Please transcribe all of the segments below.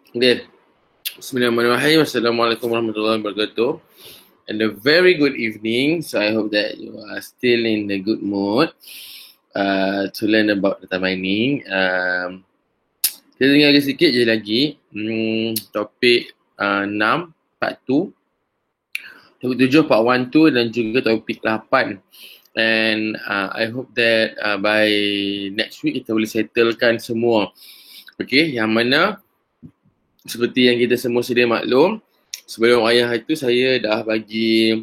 Okay. Bismillahirrahmanirrahim. Assalamualaikum warahmatullahi wabarakatuh. And a very good evening. So I hope that you are still in the good mood to learn about data mining. Kita tinggal sikit je lagi. Topik 6, part 2. Topik 7, part 1, 2 dan juga topik 8. And I hope that by next week kita boleh settlekan semua. Okay, yang mana seperti yang kita semua sedia maklum, sebelum ayah itu saya dah bagi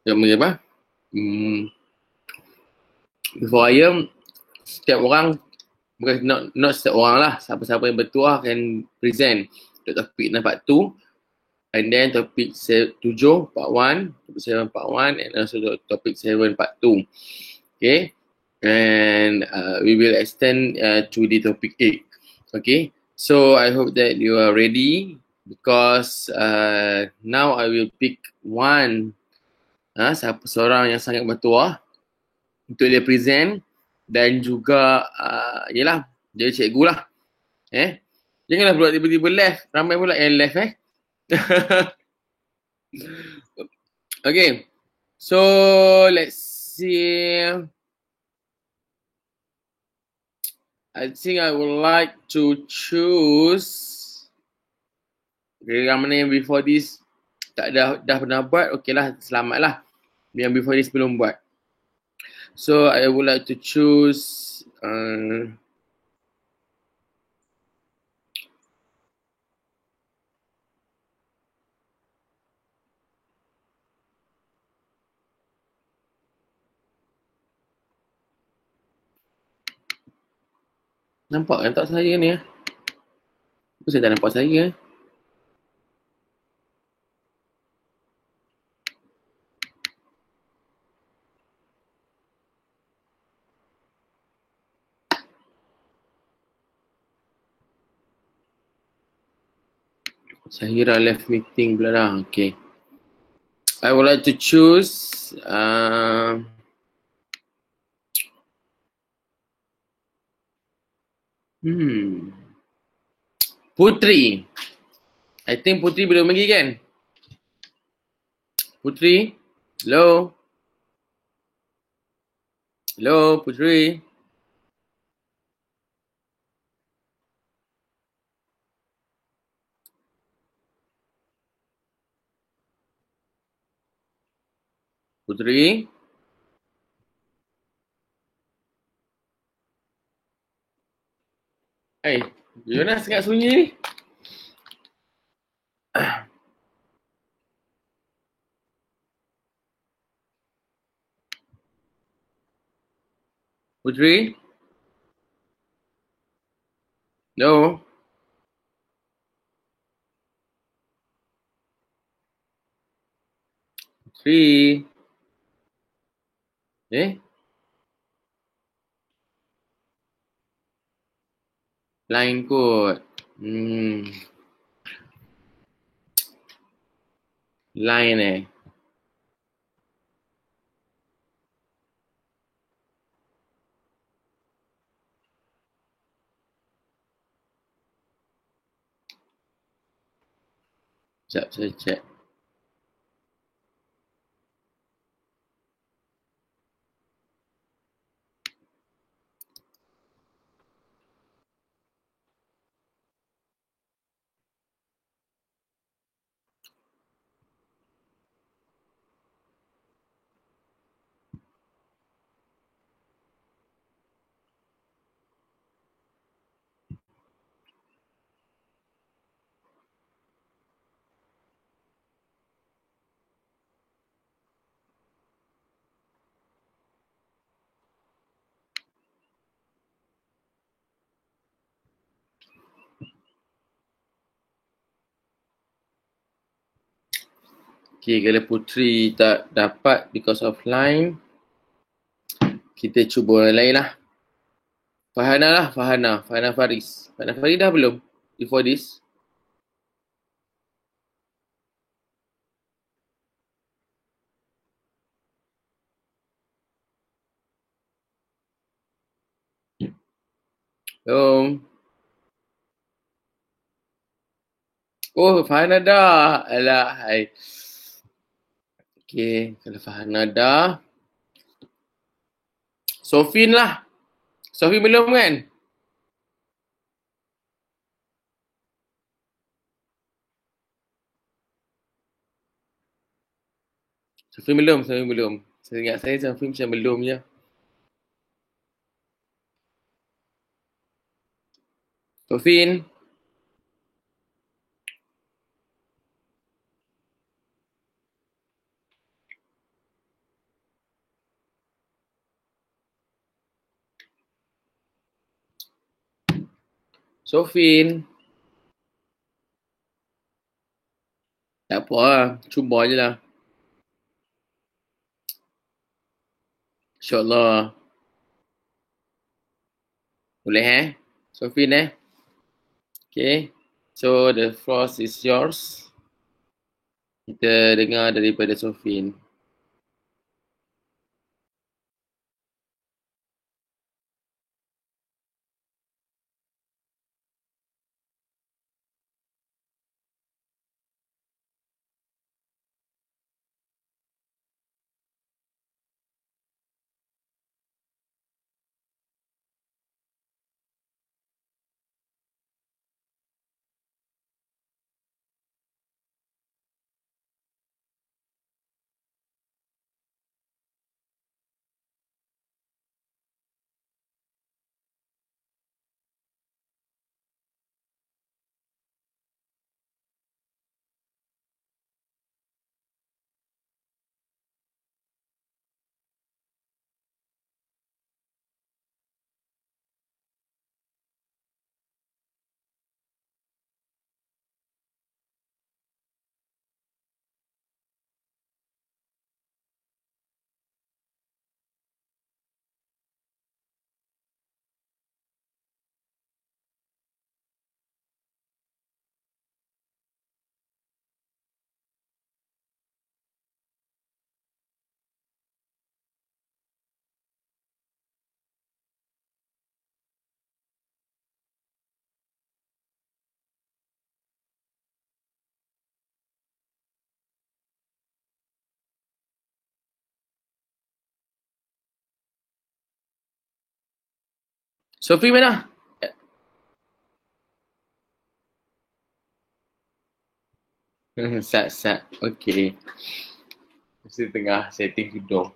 apa? Before ayah, setiap orang, bukan not setiap orang lah, siapa-siapa yang bertuah akan present untuk topik part 2, and then topik 7 part 1, topik 7 part 1, and also topik 7 part 2. Okay, and we will extend to the topic 8. Okay, so I hope that you are ready because now I will pick one seorang yang sangat bertuah untuk dia present dan juga yelah, jadi cikgu lah. Janganlah pula tiba-tiba left, ramai pula yang left Okay, so let's see. I think I would like to choose. Okay, yang mana yang before this dah pernah buat, okay lah, selamat lah. Yang before this belum buat. So I would like to choose nampak kan tak saya ni Kenapa saya tak nampak saya Saya kira left meeting pula dah. Okay, I would like to choose Putri. I think Putri belum pergi kan? Putri? Hello? Hello, Putri? Putri? Jonas sangat sunyi ni. Putri? No? Putri? Line kot. Line Sekejap saya check. Okay, kalau Putri tak dapat because of line, kita cuba orang lain lah. Fahana Faris. Fahana Faris dah belum? Before this? Belum. Oh, Fahanada. Alah, hai. Okay, kalau Fahanada. Sofin lah. Sofin belum kan? Sofin belum, Sofin belum. Saya ingat saya Sofin macam belum je. Sofin. Sofin. Tak apa lah. Cuba je lah. InsyaAllah. Boleh Sofin Okay. So the floor is yours. Kita dengar daripada Sofin. Sofin mana? Sat. Okay. Mesti tengah setting hidung.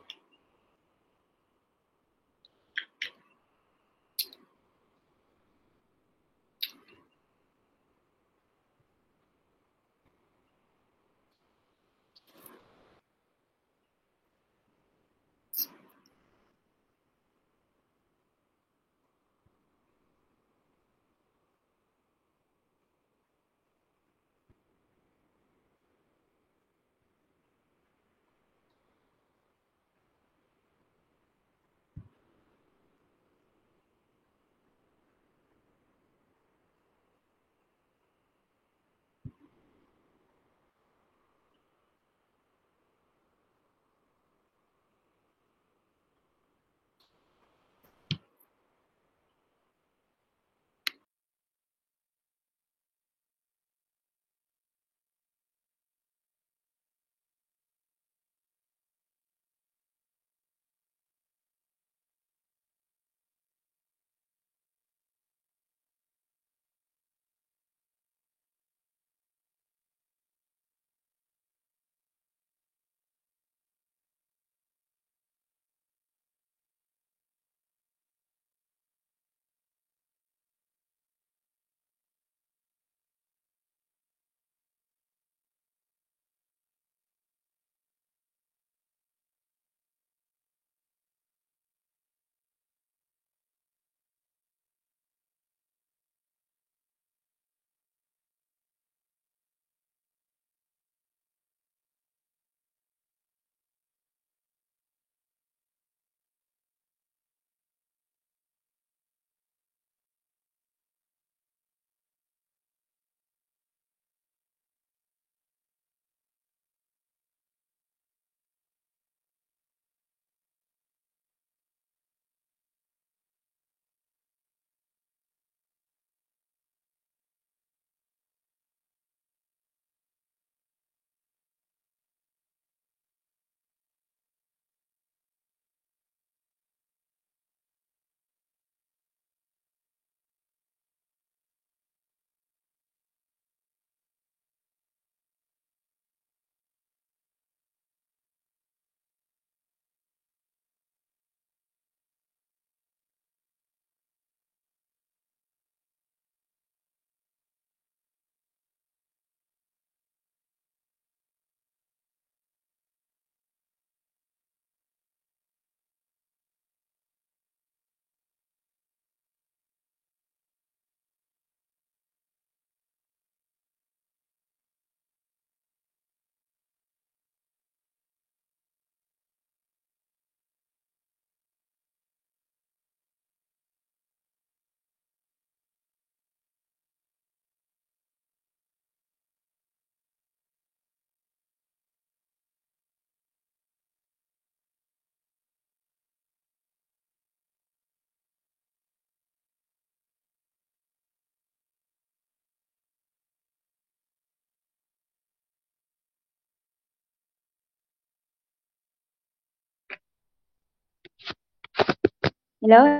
Hello?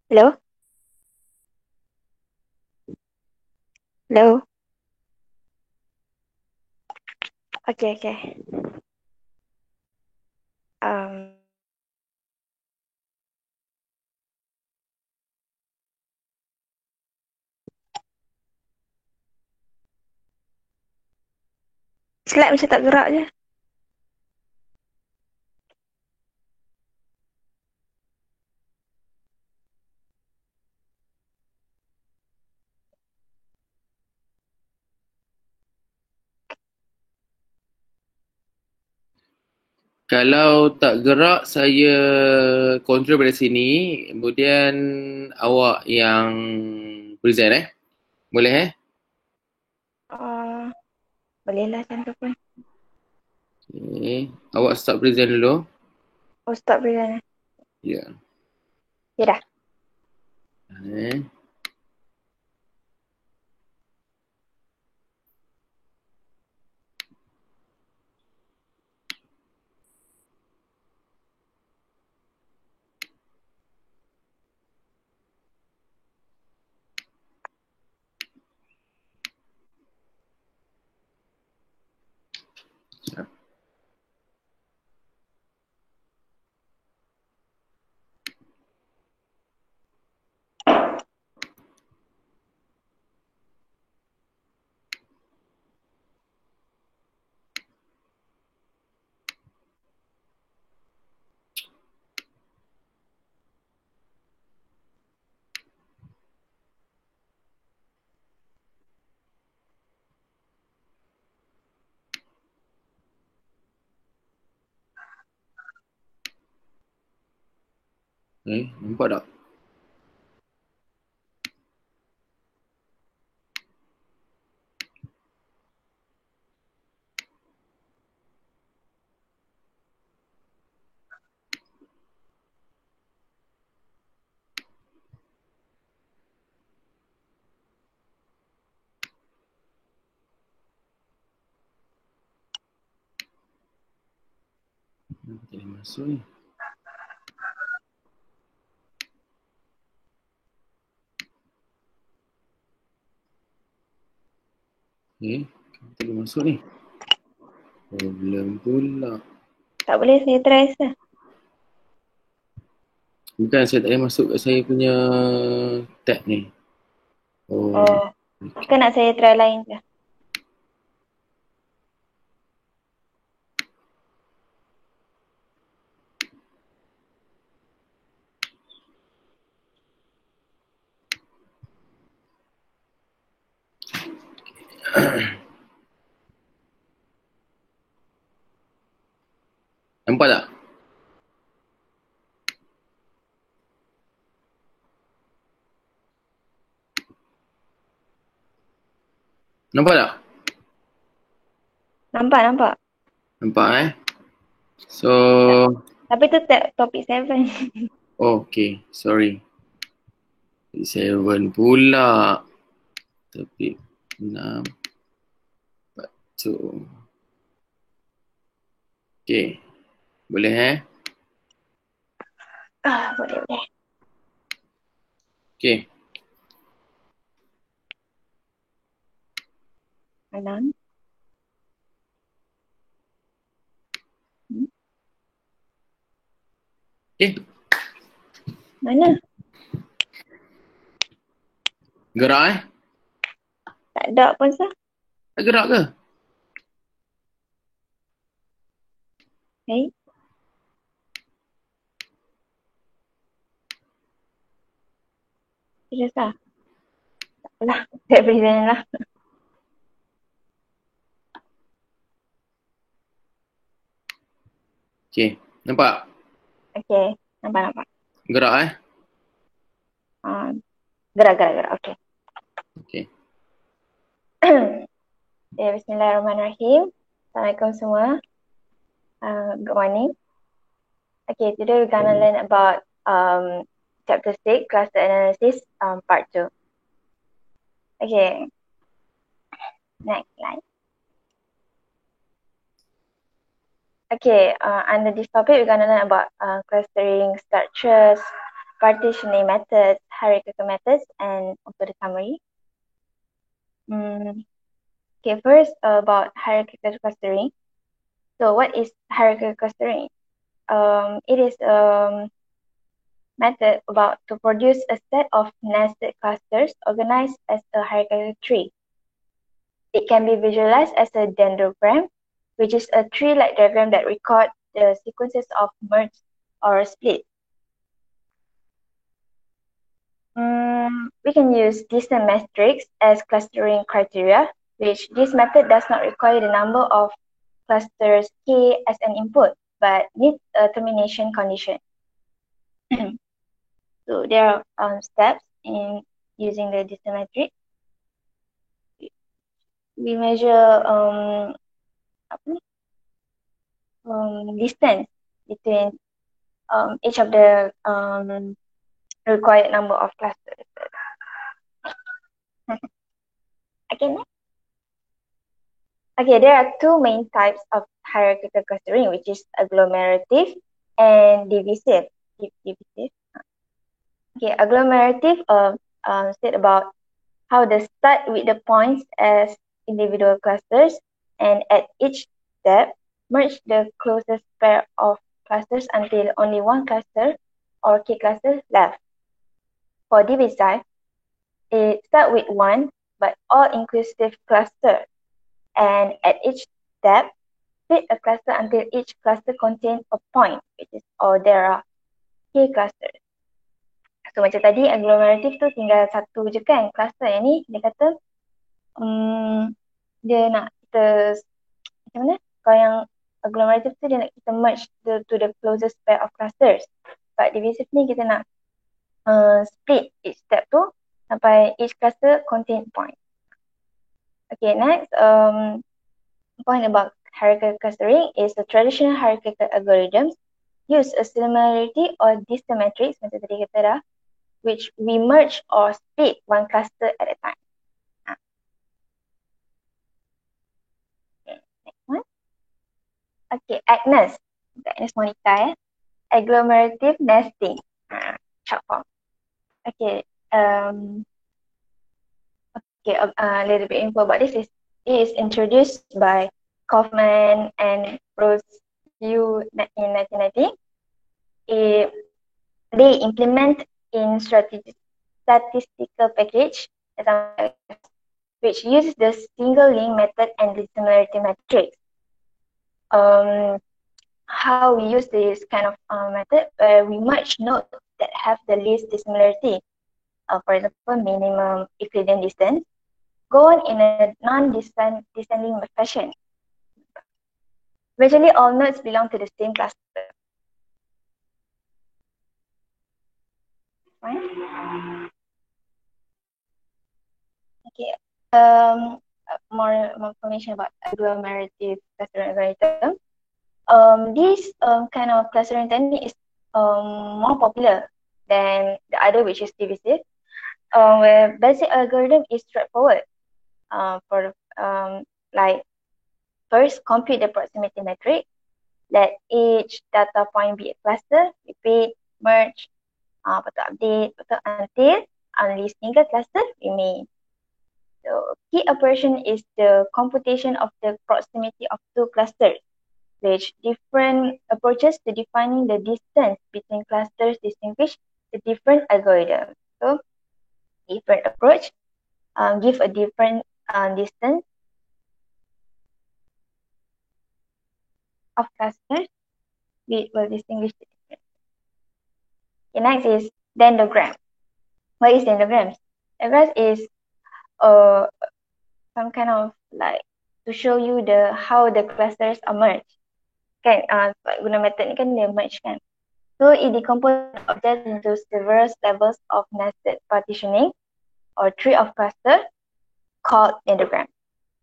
Hello? Hello? Okay, okay. Um, slide macam tak gerak je. Kalau tak gerak, saya control dari sini. Kemudian awak yang present Boleh Uh, boleh lah macam tu pun. Okay. Awak start present dulu. Oh, stop present. Ya. Ya dah. Eh. Nampak tak? Tak boleh masuk ni. Tak boleh masuk ni. Problem pula. Tak boleh, saya try lah. Bukan, saya tak boleh masuk kat saya punya tab ni. Oh, Oh, ke nak saya try lain je? nampak tak? Nampak tak? Nampak, nampak. Nampak So, Tapi tu topik 7. okay, sorry. 7 pula. Tapi 6. So, okay. Boleh Boleh, boleh. Okay. Alam. Okay. Mana? Gerak Tak ada pun sah. Tak gerak ke? Okay. Sudah sah. Tak apalah. Saya present lah. Okay. Nampak? Okay. Nampak, nampak. Gerak Uh, gerak, gerak, gerak. Okay. Okay. Ya, Bismillahirrahmanirrahim. Assalamualaikum semua. Good morning. Okay, today we're gonna learn about chapter 6, cluster analysis, part 2. Okay, next slide. Okay, under this topic, we're going to learn about clustering structures, partitioning methods, hierarchical methods, and also the summary. Okay, first about hierarchical clustering. So what is hierarchical clustering? It is a method about to produce a set of nested clusters organized as a hierarchical tree. It can be visualized as a dendrogram, which is a tree-like diagram that records the sequences of merge or split. We can use distance matrix as clustering criteria, which this method does not require the number of clusters K as an input, but needs a termination condition. So there are steps in using the distance matrix. We measure distance between each of the required number of clusters. Okay, next. Okay, there are two main types of hierarchical clustering, which is agglomerative and divisive. Divisive. Okay, agglomerative said about how they start with the points as individual clusters, and at each step merge the closest pair of clusters until only one cluster or K cluster left. For divisive, it starts with one but all-inclusive cluster, and at each step split a cluster until each cluster contains a point, which is or there are K clusters. So macam tadi agglomerative tu tinggal satu je kan cluster. Yang ni dia kata dia nak kita macam mana? Kalau yang agglomerative tu dia nak kita merge to the closest pair of clusters. But divisive ni kita nak split each step tu sampai each cluster contain point. Okay, next point about hierarchical clustering is the traditional hierarchical algorithms use a similarity or distance matrix macam tadi kata dah, which we merge or split one cluster at a time. Next one. Okay, Agnes Monica, agglomerative nesting, short form. Okay, a little bit info about this is it is introduced by Kaufman and Rose in 1990. They implement in statistical package which uses the single link method and the similarity matrix. How we use this kind of method, we merge nodes that have the least dissimilarity. For example, minimum Euclidean distance, go on in a non-descending fashion. Virtually all nodes belong to the same cluster. Right? Okay. More information about agglomerative clustering algorithm. This kind of clustering technique is more popular than the other, which is divisive. Where basic algorithm is straightforward. Like first compute the proximity matrix. Let each data point be a cluster. Repeat, merge, update, until only single cluster remain. So key operation is the computation of the proximity of two clusters, which different approaches to defining the distance between clusters distinguish the different algorithms. So different approach give a different distance of clusters, we will distinguish the difference. The next is dendrogram. What is dendrograms? Dendrograms is some kind of like to show you how the clusters are merged. Kan, guna method ni kan dia merge kan. So it decomposes objects into several levels of nested partitioning or tree of cluster called dendrogram.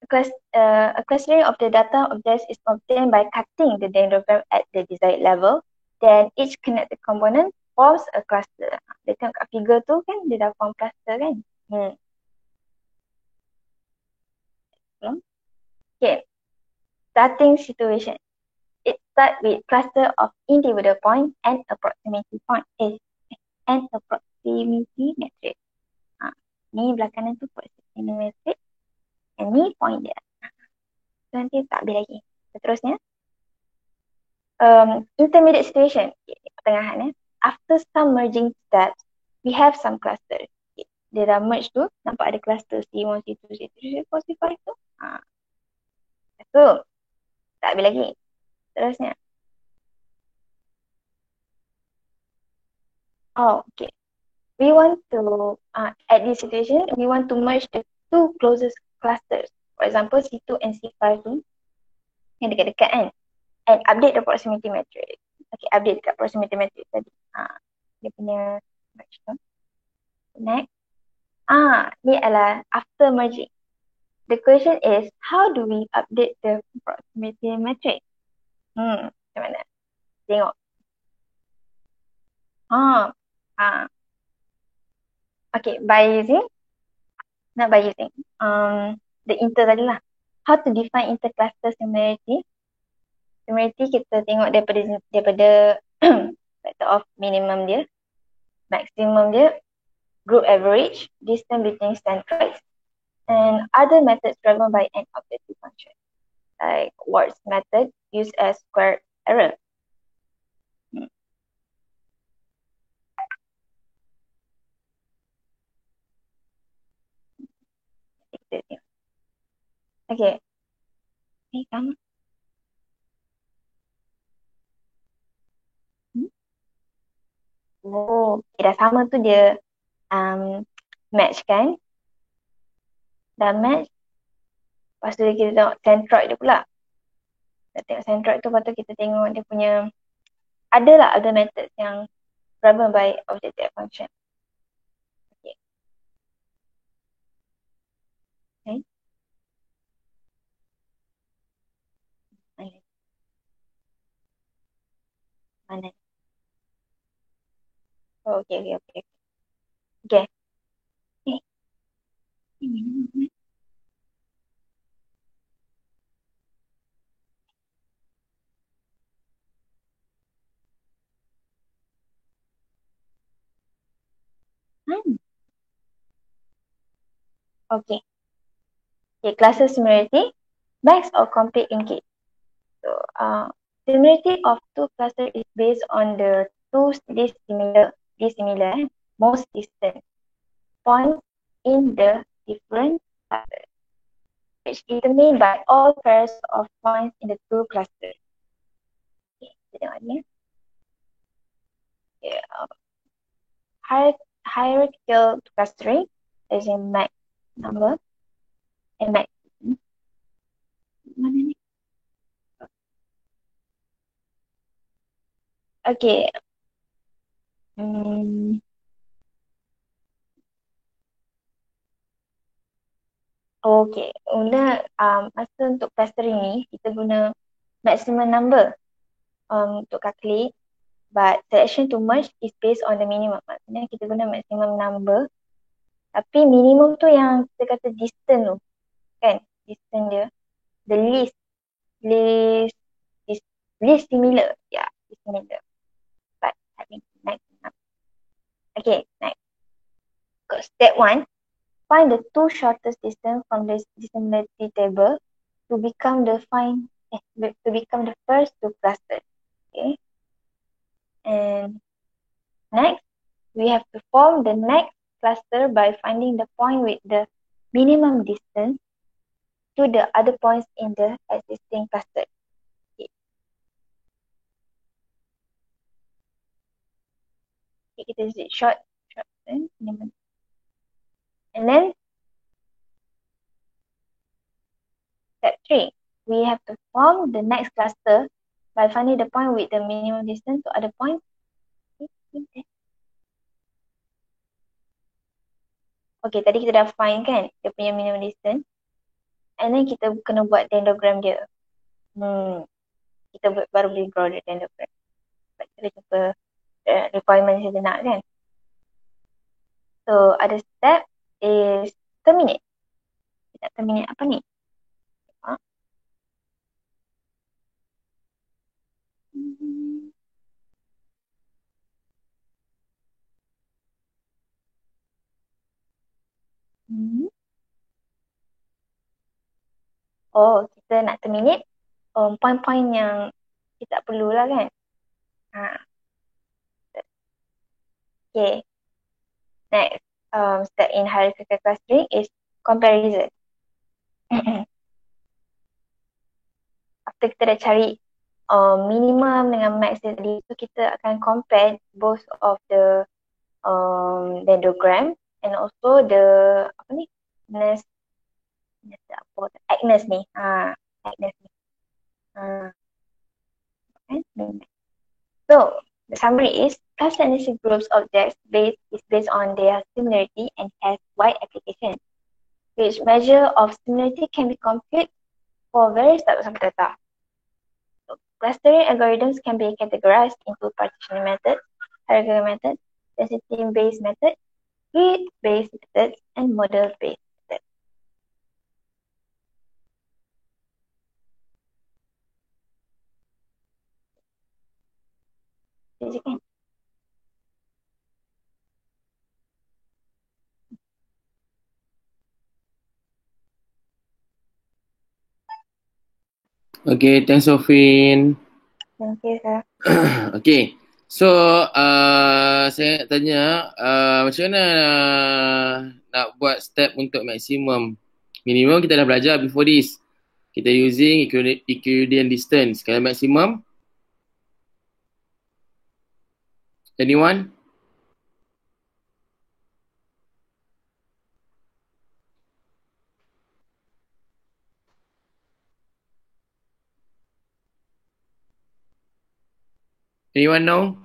A clustering of the data objects is obtained by cutting the dendrogram at the desired level. Then each connected component forms a cluster. Dia tengok kat figure tu kan, dia dah form cluster kan. Okay. Starting situation. start with cluster of individual point and approximity point. And approximity matrix. Ni belakangan tu approximity matrix. And ni point dia. Nanti tak habis lagi. Seterusnya. Intermediate situation. Pertengahan. After some merging steps, we have some clusters. Dia dah merge tu, nampak ada cluster C1, C2, C3, C4, C5 tu. Tu. Tak habis lagi. Terusnya. Okay. We want to, at this situation, we want to merge the two closest clusters. For example, C2 and C5 tu, yang dekat-dekat kan. And update the proximity matrix. Okay, update dekat proximity matrix tadi. Dia punya merge tu. Next. Ni adalah after merging. The question is, how do we update the proximity matrix? Macam mana? Tengok. Okay, by using the inter tadi lah. How to define intercluster similarity? Similarity kita tengok daripada factor of minimum dia, maximum dia, group average, distance between centroids, and other methods driven by an objective function, like Ward's method used as square error. Okay. Sama. Dah sama tu dia match kan. Dah match. Lepas tu kita tengok centroid dia pula. Dah tengok centroid tu, lepas tu kita tengok dia punya, adalah other methods yang driven by objective function. Okay. Mana? Okay. Okay. Okay. Okay, cluster similarity, max or complete linkage. So, similarity of two clusters is based on the two dissimilar, most distant points in the different clusters, which is determined by all pairs of points in the two clusters. Okay, kita tengok ni. Hierarchical clustering is in max number and max. Mana ni? Okay. Okay. Masa untuk clustering ni, kita guna maximum number untuk calculate, but selection to merge is based on the minimum. Maksudnya kita guna maximum number, tapi minimum tu yang kita kata distance tu, kan? Distance dia, the least similar. Yeah, similar. But I think next. Okay, next. Step 1. Find the two shortest distance from the dissimilarity table to become the first two clusters. Okay. And next, we have to form the next cluster by finding the point with the minimum distance to the other points in the existing cluster. Okay. Okay, kita short. And then step 3, we have to form the next cluster by finding the point with the minimum distance to other points. Okay, tadi kita dah find kan dia punya minimum distance. And then kita kena buat dendrogram dia. Kita baru boleh draw the dendrogram. Kita jumpa requirement yang kita nak kan. So, ada step is terminate. Kita terminate apa ni? Oh, kita nak terminate poin-poin yang kita tak perlulah kan. Okay. Next, step in hierarchical clustering is comparison. After kita dah cari minimum dengan max tadi, so kita akan compare both of the dendrogram and also the apa ni, Agnes ni. Agnes ni. So, the summary is cluster analysis groups objects is based on their similarity and has wide application, which measure of similarity can be computed for various types of data. So, clustering algorithms can be categorized into partitioning methods, hierarchical methods, density-based methods, grid-based methods, and model-based methods. Okay, thanks Sofin. Thank you, sir. Okay, so saya nak tanya macam mana nak buat step untuk maksimum. Minimum kita dah belajar before this. Kita using Euclidean distance. Kalau maksimum? Anyone? Anyone know?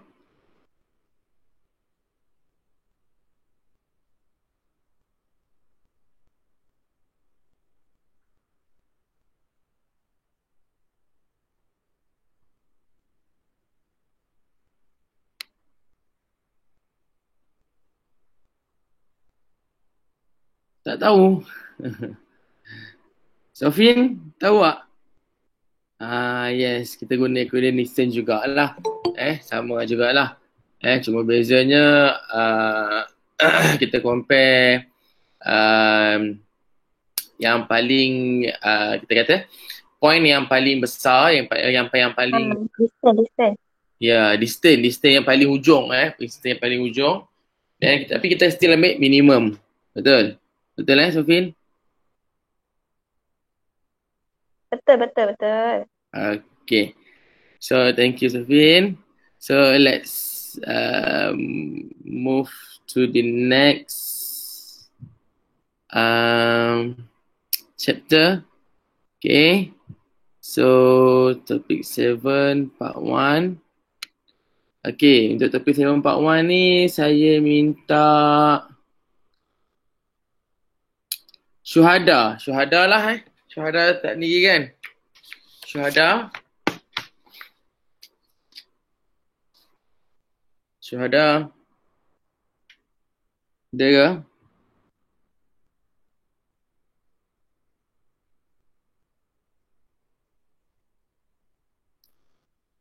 Tak tahu. Sofin, tahu tak? Yes, kita guna Euclidean distance jugalah. Sama jugalah. Cuma bezanya kita compare yang paling kita kata point yang paling besar, yang paling Distance. ya, distance yang paling hujung, distance yang paling hujung. Dan tapi kita still ambil minimum. Betul? Betul Sofin? Betul. Okay. So thank you Sofin. So let's move to the next chapter. Okay. So topic 7 part 1. Okay, untuk topic 7 part 1 ni saya minta syuhada. Syuhada lah Syuhada tak tinggi kan? Syuhada. Syuhada. Ada ke?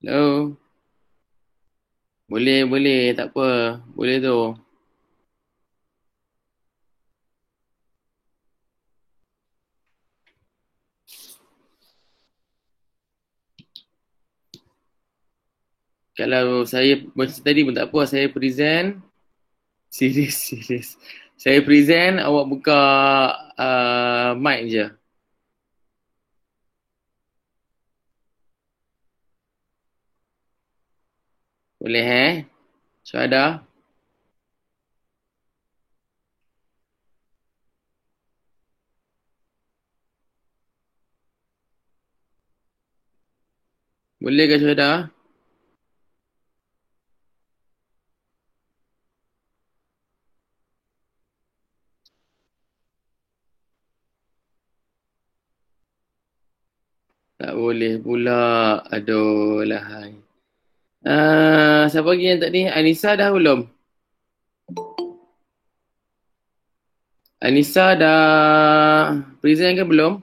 Hello. Boleh. Tak apa. Boleh tu. Kalau saya macam tadi pun tak apa. Saya present. Serius. Saya present, awak buka mic je. Boleh Syuhada? Boleh ke Syuhada? Tak boleh pula. Aduh lahai. Siapa lagi yang tadi? Anissa dah belum? Anissa dah present ke belum?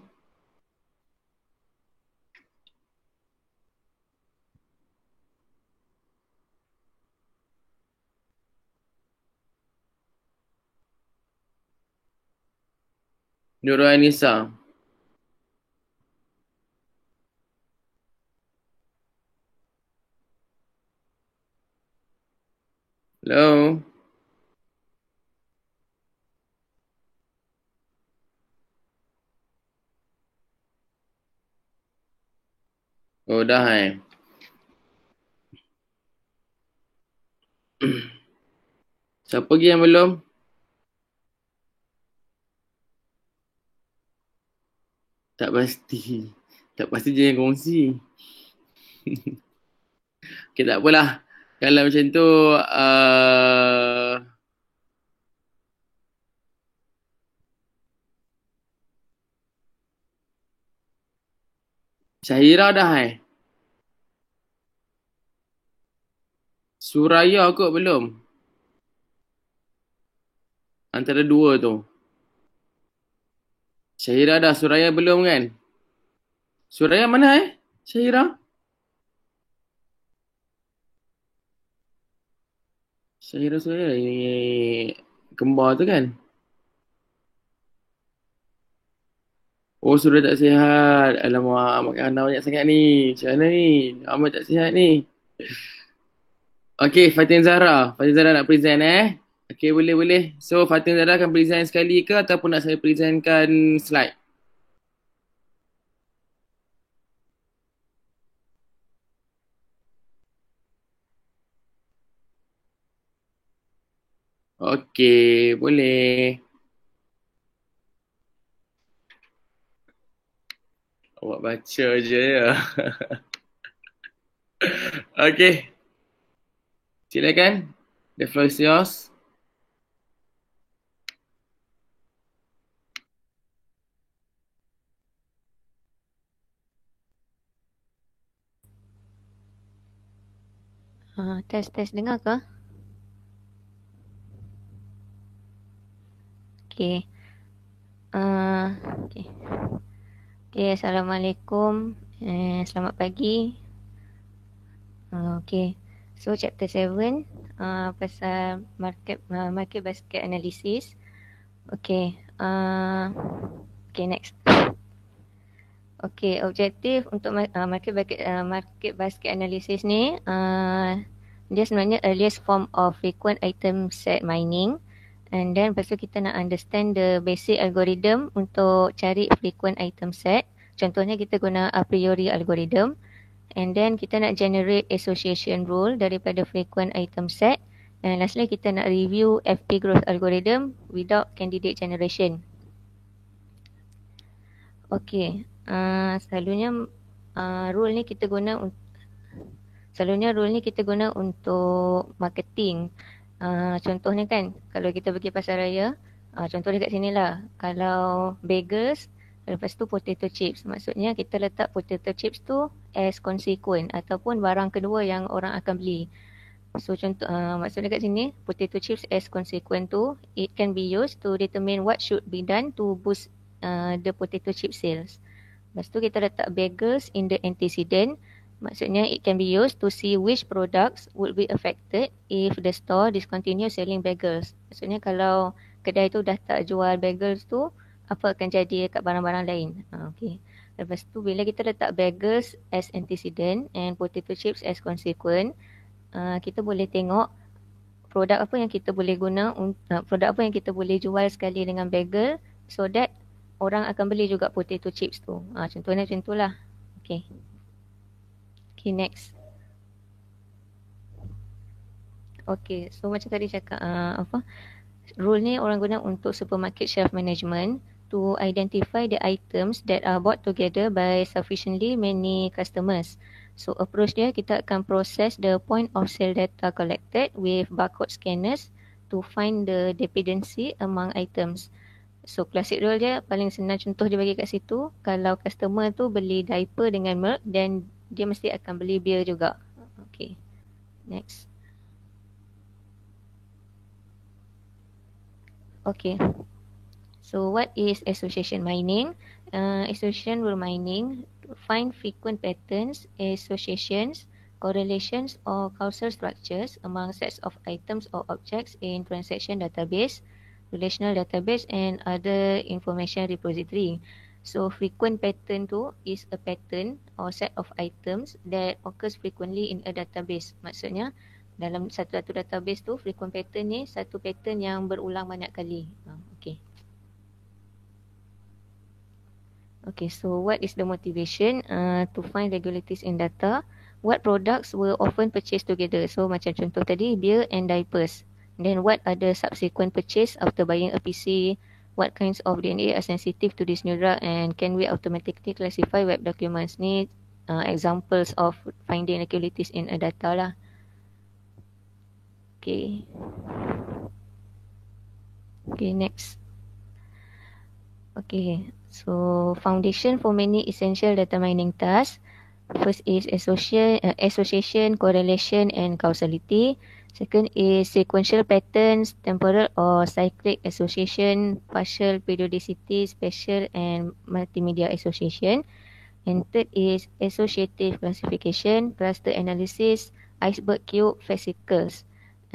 Nurul Anissa. Hello. Oh, dah Siapa lagi yang belum? Tak pasti. Tak pasti jangan kongsi. Okay, tak apalah. Kalau macam tu, Syahira dah Suraya kot belum. Antara dua tu. Syahira dah, Suraya belum kan? Suraya mana Syahira? Syahira Suraya ini kembar tu kan? Oh, sudah tak sihat. Alamak, makan banyak sangat ni. Macam mana ni? Amat tak sihat ni. Okay, Fatin Zahra. Fatin Zahra nak present Okay, boleh. So, Fatin Zahra akan present sekali ke ataupun nak saya presentkan slide? Okay, boleh. Awak baca je ya. Okay, silakan. The floor is yours. Tes dengar ke? Okay. Okay. Okay, Assalamualaikum. Selamat pagi. Okay. So chapter 7 pasal market basket analysis. Okay. Okay, next. Okay, objektif untuk market basket analysis ni dia sebenarnya earliest form of frequent item set mining. And then lepas tu kita nak understand the basic algorithm untuk cari frequent item set. Contohnya kita guna a priori algorithm. And then kita nak generate association rule daripada frequent item set. And lastly kita nak review FP growth algorithm without candidate generation. Okay, selalunya rule ni kita guna untuk marketing. Contohnya kan, kalau kita pergi pasar raya, contoh dekat sini lah, kalau bagels, lepas tu potato chips. Maksudnya kita letak potato chips tu as consequent ataupun barang kedua yang orang akan beli. So contoh, maksudnya dekat sini, potato chips as consequent tu, it can be used to determine what should be done to boost the potato chip sales. Lepas tu kita letak bagels in the antecedent. Maksudnya it can be used to see which products would be affected if the store discontinue selling bagels. Maksudnya kalau kedai tu dah tak jual bagels tu, apa akan jadi dekat barang-barang lain. Okay. Lepas tu bila kita letak bagels as antecedent and potato chips as consequent, kita boleh tengok produk apa yang kita boleh guna, produk apa yang kita boleh jual sekali dengan bagel so that orang akan beli juga potato chips tu. Contohnya macam itulah. Okay. Okay, next. Okay, so macam tadi cakap rule ni orang guna untuk supermarket shelf management to identify the items that are bought together by sufficiently many customers. So approach dia, kita akan process the point of sale data collected with barcode scanners to find the dependency among items. So classic rule dia paling senang contoh dia bagi kat situ, kalau customer tu beli diaper dengan milk, then dia mesti akan beli beer juga. Okay, next. Okay, so what is association mining? Association rule mining to find frequent patterns, associations, correlations or causal structures among sets of items or objects in transaction database, relational database and other information repository. So frequent pattern tu is a pattern or set of items that occurs frequently in a database. Maksudnya dalam satu database tu frequent pattern ni satu pattern yang berulang banyak kali. Okay. Okay, so what is the motivation to find regularities in data? What products were often purchased together? So macam contoh tadi, beer and diapers. Then what are the subsequent purchase after buying a PC? What kinds of DNA are sensitive to this new drug? And can we automatically classify web documents? Ni examples of finding regularities in a data lah. Okay. Okay, next. Okay, so foundation for many essential data mining tasks. First is association, correlation and causality. Second is sequential patterns, temporal or cyclic association, partial periodicity, spatial and multimedia association. And third is associative classification, cluster analysis, iceberg cube, fascicles.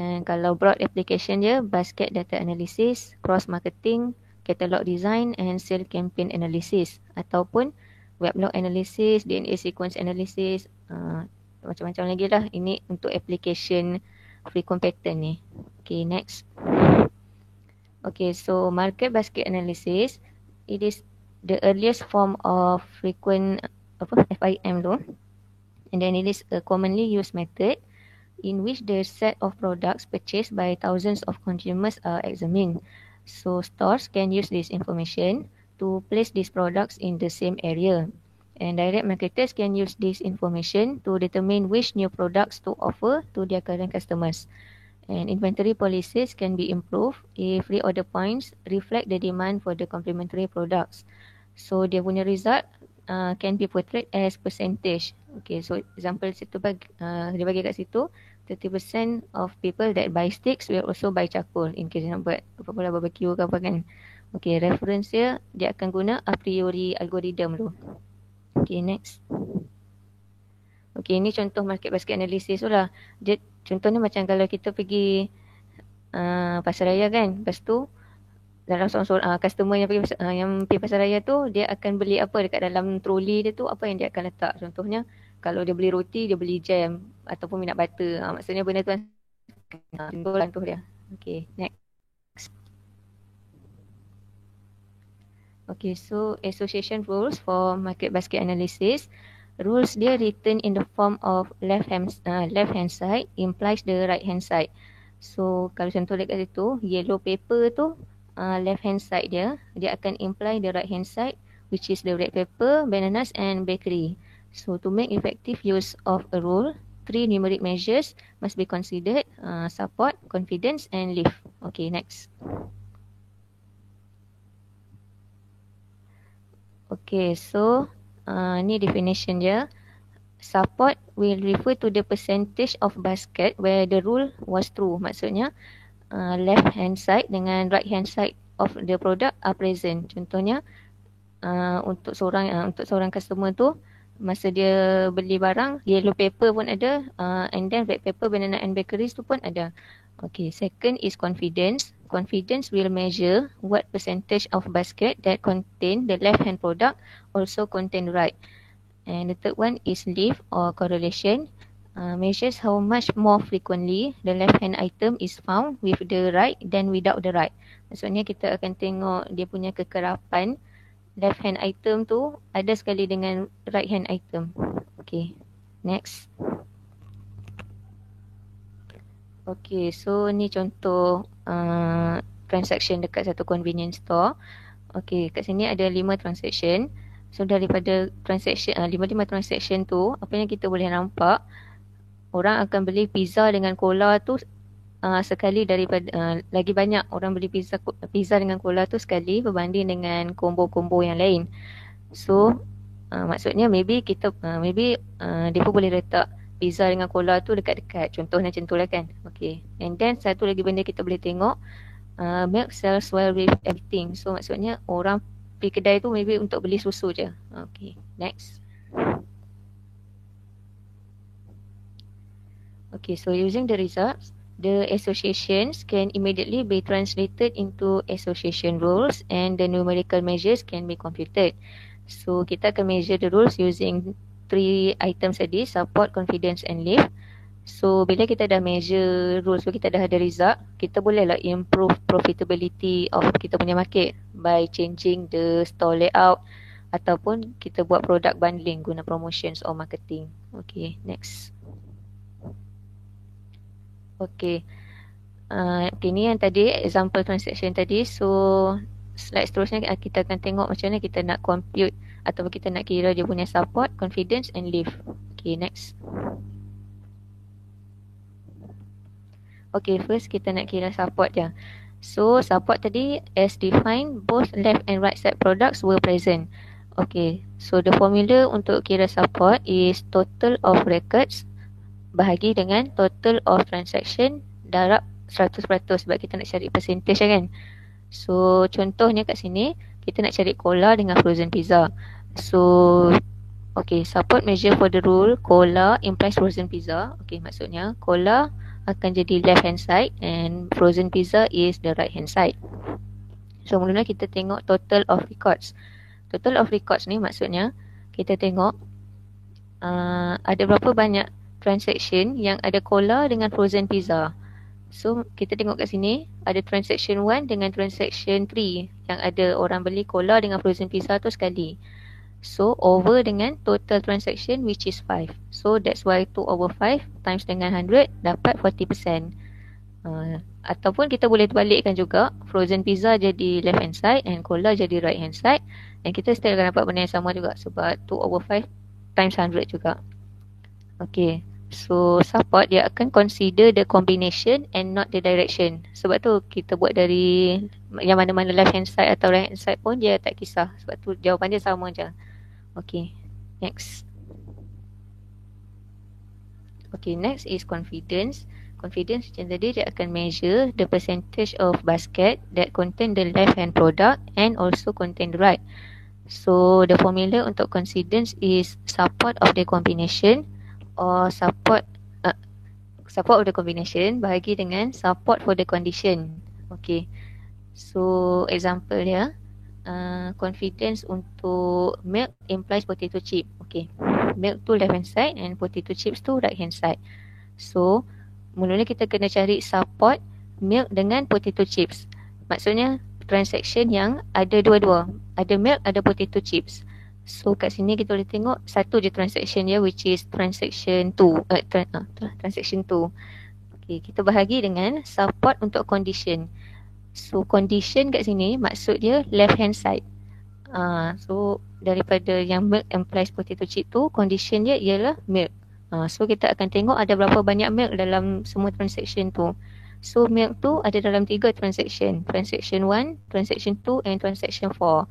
And kalau broad application dia, basket data analysis, cross marketing, catalog design and sale campaign analysis. Ataupun weblog analysis, DNA sequence analysis, macam-macam lagi lah. Ini untuk application frequent pattern ni. Okay, next. Okay, so market basket analysis, it is the earliest form of frequent FIM tu. And then it is a commonly used method in which the set of products purchased by thousands of consumers are examined. So stores can use this information to place these products in the same area. And direct marketers can use this information to determine which new products to offer to their current customers. And inventory policies can be improved if reorder points reflect the demand for the complementary products. So dia punya result can be portrayed as percentage. Okay, so example situ dia bagi kat situ 30% of people that buy sticks will also buy charcoal in case nak buat apa-apa barbecue ke apa kan. Okay, reference dia akan guna a priori algorithm tu. Okay, next. Okay, ini contoh market basket analysis tu lah. Dia contohnya macam kalau kita pergi pasar raya kan. Lepas tu dalam seorang customer yang pergi pasar raya tu, dia akan beli apa dekat dalam troli dia tu, apa yang dia akan letak. Contohnya kalau dia beli roti, dia beli jam ataupun minyak butter. Maksudnya benda tu contoh dia. Okay, next. Okay, so association rules for market basket analysis. Rules dia written in the form of left hand side implies the right hand side. So kalau contoh dekat situ, yellow paper tu left hand side dia akan imply the right hand side, which is the red pepper, bananas and bakery. So to make effective use of a rule, 3 numeric measures must be considered: support, confidence and lift. Okay, next. Okay, so ni definition dia. Support will refer to the percentage of basket where the rule was true. Maksudnya left hand side dengan right hand side of the product are present. Contohnya untuk seorang customer tu, masa dia beli barang, yellow pepper pun ada, and then red pepper, banana and bakeries tu pun ada. Okay, second is confidence. Confidence will measure what percentage of basket that contain the left hand product also contain right. And the third one is lift or correlation. Measures how much more frequently the left hand item is found with the right than without the right. Maksudnya kita akan tengok dia punya kekerapan left hand item tu ada sekali dengan right hand item. Okay, next. Okay, so ni contoh transaction dekat satu convenience store. Okay, kat sini ada 5 transaction. So daripada transaction 5 transaction tu, apa yang kita boleh nampak, orang akan beli pizza dengan cola tu sekali daripada lagi banyak orang beli pizza dengan cola tu sekali berbanding dengan combo-combo yang lain. So maksudnya maybe dia pun boleh letak pizza dengan cola tu dekat-dekat. Contohnya macam tu lah kan. Okay. And then satu lagi benda kita boleh tengok, milk sells well with everything. So maksudnya orang pergi kedai tu maybe untuk beli susu je. Okay. Next. Okay, so using the results, the associations can immediately be translated into association rules and the numerical measures can be computed. So kita akan measure the rules using 3 items tadi, support, confidence and lift. So bila kita dah measure rules, so kita dah ada result, kita bolehlah improve profitability of kita punya market by changing the store layout ataupun kita buat product bundling guna promotions or marketing. Okay, next. Okay. Okay, ni yang tadi example transaction tadi. So slide seterusnya kita akan tengok macam mana kita nak compute ataupun kita nak kira dia punya support, confidence and lift. Okay, next. Okay, first kita nak kira support je. So support tadi as defined, both left and right side products were present. Okay, so the formula untuk kira support is total of records bahagi dengan total of transaction darab 100% sebab kita nak cari percentage kan. So contohnya kat sini kita nak cari cola dengan frozen pizza. So okay, support measure for the rule cola implies frozen pizza. Okay, maksudnya cola akan jadi left hand side and frozen pizza is the right hand side. So mula-mula kita tengok total of records. Total of records ni maksudnya kita tengok ada berapa banyak transaction yang ada cola dengan frozen pizza. So kita tengok kat sini ada transaction 1 dengan transaction 3 yang ada orang beli cola dengan frozen pizza tu sekali. So over dengan total transaction which is 5. So that's why 2/5 times dengan 100 dapat 40%. Ataupun kita boleh balikkan juga, frozen pizza jadi left hand side and cola jadi right hand side, dan kita still akan dapat benda yang sama juga sebab 2/5 times 100 juga. Okay, so support dia akan consider the combination and not the direction. Sebab tu kita buat dari yang mana-mana left hand side atau right hand side pun dia tak kisah. Sebab tu jawapan dia sama je. Okay, next. Okay, next is confidence. Confidence macam tadi dia akan measure the percentage of basket that contain the left hand product and also contain the right. So the formula untuk confidence is support of the combination or support of the combination bahagi dengan support for the condition. Okay, so example dia confidence untuk milk implies potato chip. Okay, milk tu left hand side and potato chips tu right hand side. So mula-mula kita kena cari support milk dengan potato chips. Maksudnya transaction yang ada dua-dua, ada milk, ada potato chips. So kat sini kita boleh tengok satu je transaction dia which is transaction 2. Transaction 2. Okay, kita bahagi dengan support untuk condition. So condition kat sini maksud dia left hand side. So daripada yang milk implies potato chip tu, condition dia ialah milk. So kita akan tengok ada berapa banyak milk dalam semua transaction tu. So milk tu ada dalam 3 transaction. Transaction 1, transaction 2 and transaction 4.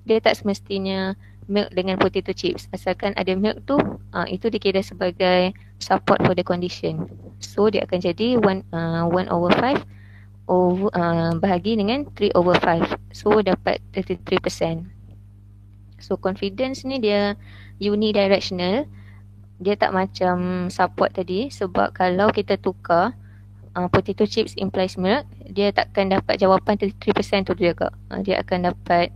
Dia tak semestinya milk dengan potato chips. Asalkan ada milk tu, itu dikira sebagai support for the condition. So dia akan jadi 1/5 bahagi dengan 3/5. So dapat 33%. So confidence ni dia unidirectional. Dia tak macam support tadi sebab kalau kita tukar potato chips implies milk, dia takkan dapat jawapan 33% tu juga. Dia akan dapat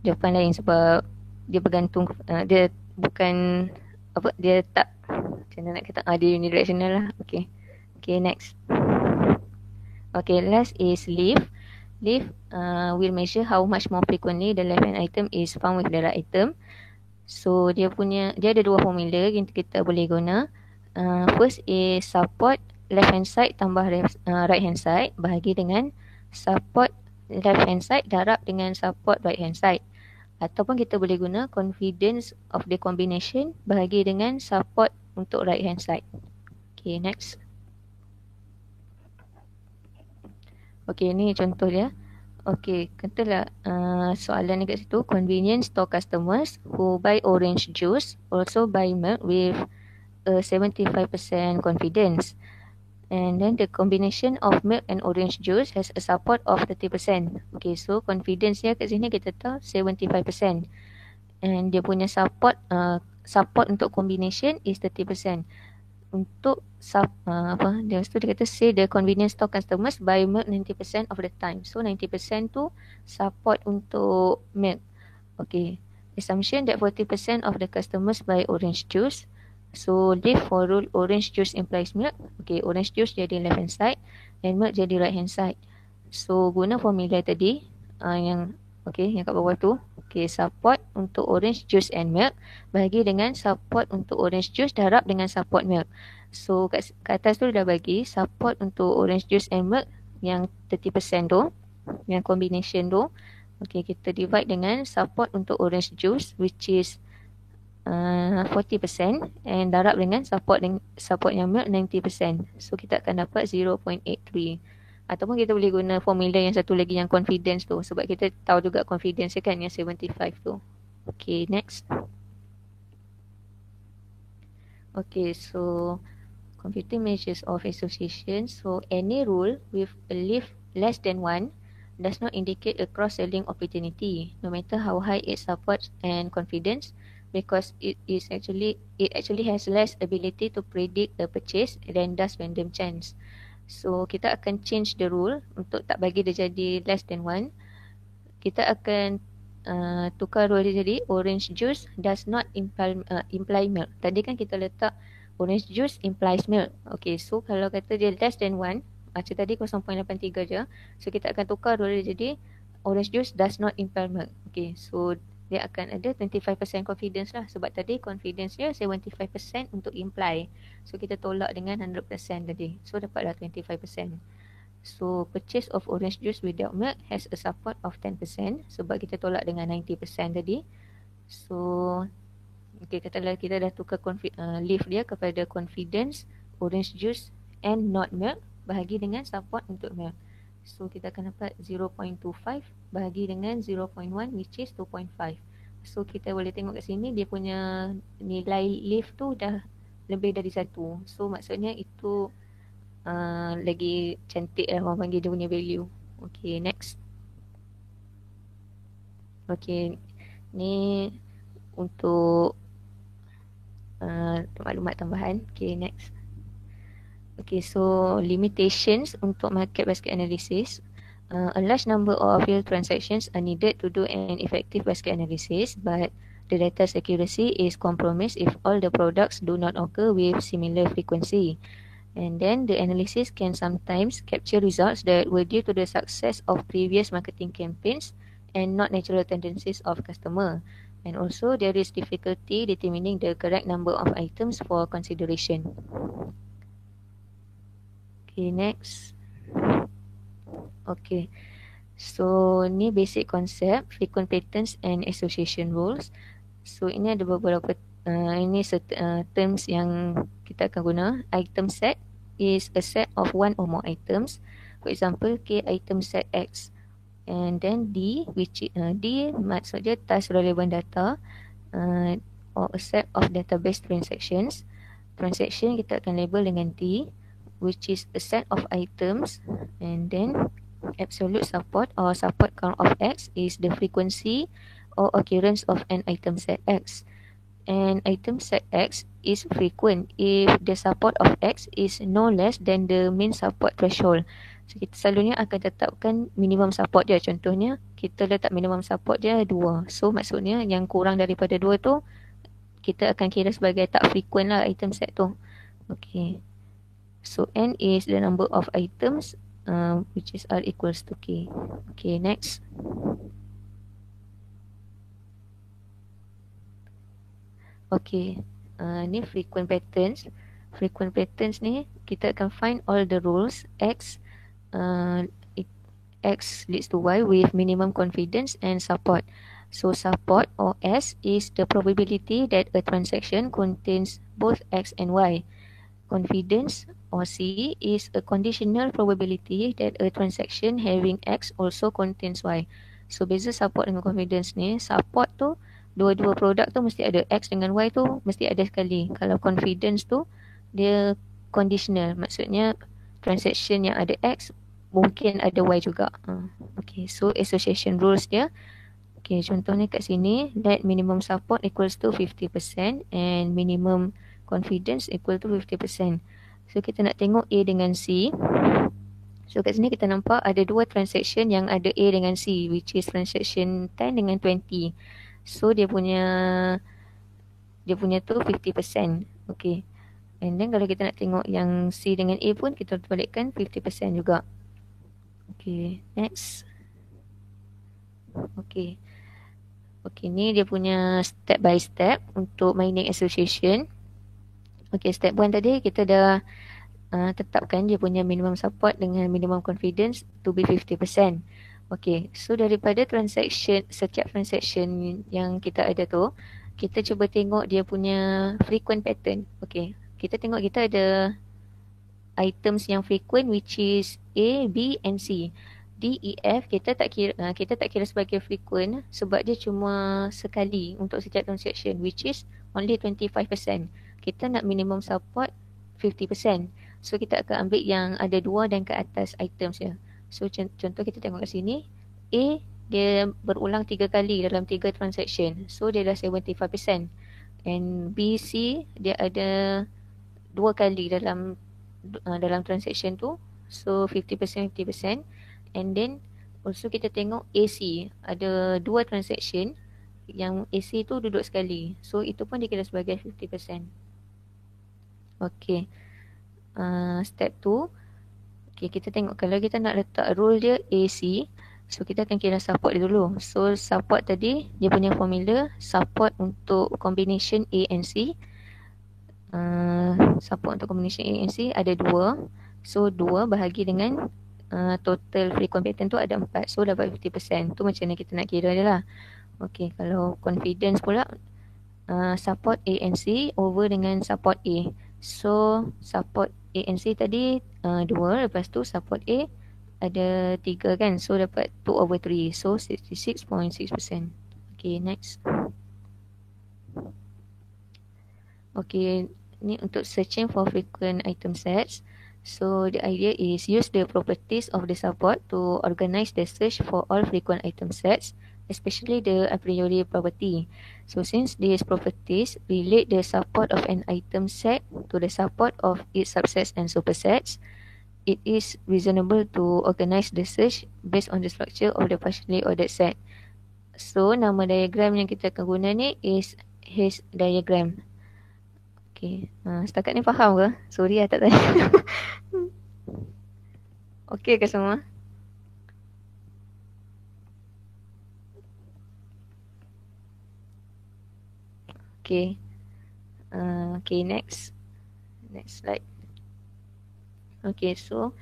jawapan lain sebab dia bergantung, dia bukan apa, dia tak, macam mana nak kata, dia unidirectional lah. Okay, next. Okay, last is lift. Lift will measure how much more frequently the left hand item is found with the right item. So dia ada 2 formula yang kita boleh guna. First is support left hand side tambah right hand side bahagi dengan support left hand side darab dengan support right hand side. Ataupun kita boleh guna confidence of the combination bahagi dengan support untuk right hand side. Okay, next. Okay, ni contoh dia. Okay, katalah soalan ni kat situ. Convenience store customers who buy orange juice also buy milk with a 75% confidence. And then the combination of milk and orange juice has a support of 30%. Okay, so confidence dia kat sini kita tahu 75%. And dia punya support untuk combination is 30%. Untuk dia kata say the convenience store customers buy milk 90% of the time. So 90% tu support untuk milk. Okay, assumption that 40% of the customers buy orange juice. So leave for rule orange juice implies milk. Okay, orange juice jadi left hand side and milk jadi right hand side. So guna formula tadi yang yang kat bawah tu. Okay, support untuk orange juice and milk bagi dengan support untuk orange juice darab dengan support milk. So kat atas tu dah bagi support untuk orange juice and milk yang 30% tu, yang combination tu. Okay, kita divide dengan support untuk orange juice which is 40% and darab dengan support yang milk 90%. So kita akan dapat 0.83. Ataupun kita boleh guna formula yang satu lagi yang confidence tu, sebab kita tahu juga confidence kan yang 75 tu. Okay, next. Okay, so computing measures of association. So any rule with a leaf less than 1 does not indicate a cross-selling opportunity, no matter how high its support and confidence, because it actually has less ability to predict a purchase than does random chance. So kita akan change the rule untuk tak bagi dia jadi less than 1. Kita akan tukar rule dia jadi orange juice does not imply milk. Tadi kan kita letak orange juice implies milk. Okay, so kalau kata dia less than 1, macam tadi 0.83 je. So kita akan tukar rule dia jadi orange juice does not imply milk. Okay, so dia akan ada 25% confidence lah, sebab tadi confidence dia 75% untuk imply. So kita tolak dengan 100% tadi. So dapatlah 25%. So purchase of orange juice without milk has a support of 10%, sebab kita tolak dengan 90% tadi. So okay, katalah kita dah tukar leaf dia kepada confidence, orange juice and not milk bahagi dengan support untuk milk. So kita akan dapat 0.25 bahagi dengan 0.1 which is 2.5. So kita boleh tengok kat sini dia punya nilai leaf tu dah lebih dari 1. So maksudnya itu lagi cantik lah orang panggil dia punya value. Okay, next. Okay, ni untuk maklumat tambahan. Okay, next. Okay, so limitations untuk market basket analysis. A large number of real transactions are needed to do an effective basket analysis, but the data's accuracy is compromised if all the products do not occur with similar frequency. And then the analysis can sometimes capture results that were due to the success of previous marketing campaigns and not natural tendencies of customer. And also there is difficulty determining the correct number of items for consideration. Okay, next. Okay, so ni basic concept, frequent patterns and association rules. So ini ada beberapa terms yang kita akan guna. Item set is a set of one or more items. For example, K item set X. And then D, which D maksudnya task relevant data or a set of database transactions. Transaction kita akan label dengan T, which is a set of items. And then absolute support or support count of X is the frequency or occurrence of an item set X. And item set X is frequent if the support of X is no less than the mean support threshold. So kita selalunya akan tetapkan minimum support dia. Contohnya kita letak minimum support dia 2. So maksudnya yang kurang daripada 2 tu kita akan kira sebagai tak frequent lah item set tu. Okay, so N is the number of items which is R equals to K. Okay, next. Okay, ni frequent patterns. Frequent patterns ni kita akan find all the rules X X leads to Y with minimum confidence and support. So support or S is the probability that a transaction contains both X and Y. Confidence or C is a conditional probability that a transaction having X also contains Y. So beza support dengan confidence ni, support tu dua-dua produk tu mesti ada X dengan Y tu mesti ada sekali. Kalau confidence tu dia conditional, maksudnya transaction yang ada X mungkin ada Y juga. Okay, so association rules dia. Okay, contohnya kat sini, let minimum support equals to 50% and minimum confidence equal to 50%. So kita nak tengok A dengan C. So kat sini kita nampak ada dua transaction yang ada A dengan C, which is transaction 10 dengan 20. So dia punya tu 50%. Okay. And then kalau kita nak tengok yang C dengan A pun kita balikkan 50% juga. Okay, next. Okay. Okay, ni dia punya step by step untuk mining association. Okay, step 1 tadi kita dah tetapkan dia punya minimum support dengan minimum confidence to be 50%. Okay, so daripada transaction, setiap transaction yang kita ada tu, kita cuba tengok dia punya frequent pattern. Okay, kita tengok kita ada items yang frequent which is A, B and C. D, E, F kita tak kira sebagai frequent sebab dia cuma sekali untuk setiap transaction which is only 25%. Kita nak minimum support 50%. So kita akan ambil yang ada 2 dan ke atas items ya. So contoh kita tengok kat sini, A dia berulang 3 kali dalam 3 transaction. So dia dah 75%. And B, C dia ada 2 kali dalam transaction tu, so 50%. And then also kita tengok AC ada 2 transaction yang AC tu duduk sekali, so itu pun dikira sebagai 50%. Okay, step 2. Okay, kita tengok kalau kita nak letak rule dia AC, so kita akan kira support dia dulu. So support tadi dia punya formula support untuk combination A and C. Support untuk combination A and C ada 2. So 2 bahagi dengan total frequent pattern tu ada 4. So dapat 50%. Tu macam mana kita nak kira je lah. Okay, kalau confidence pula support A and C over dengan support A. So support A and C tadi 2, lepas tu support A ada 3 kan. So dapat 2 over 3. So 66.6%. Okay, next. Okay, ni untuk searching for frequent item sets. So the idea is use the properties of the support to organize the search for all frequent item sets, especially the a priori property. So since these properties relate the support of an item set to the support of its subsets and supersets, it is reasonable to organize the search based on the structure of the partially ordered set. So nama diagram yang kita akan guna ni is Hays diagram. Okay, setakat ni faham ke? Sorry tak tanya. Okay ke semua? Okay. Okay, next slide. Okay, so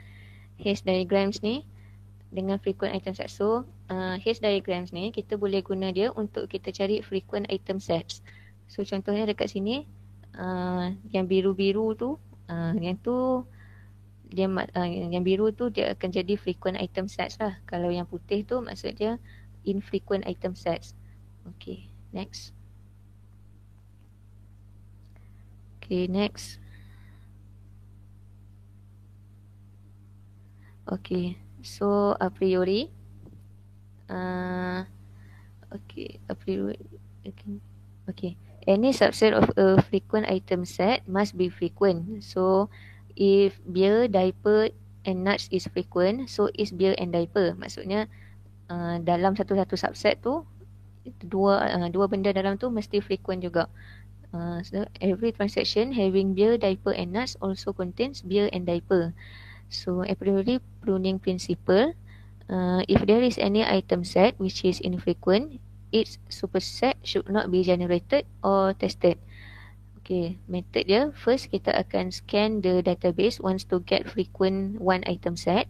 Hays diagrams ni dengan frequent item set. So Hays diagrams ni kita boleh guna dia untuk kita cari frequent item sets. So contohnya dekat sini yang biru-biru tu, yang biru tu dia akan jadi frequent item sets lah. Kalau yang putih tu maksud dia infrequent item sets. Okay, next. Okay, next. Okay, so a priori. Okay, a priori. Okay. Any subset of a frequent item set must be frequent. So if beer, diaper and nuts is frequent, so is beer and diaper. Maksudnya dalam satu-satu subset tu dua benda dalam tu mesti frequent juga. So every transaction having beer, diaper and nuts also contains beer and diaper. So a priori pruning principle, if there is any item set which is infrequent, its superset should not be generated or tested. Okay, method dia, first kita akan scan the database once to get frequent one item set,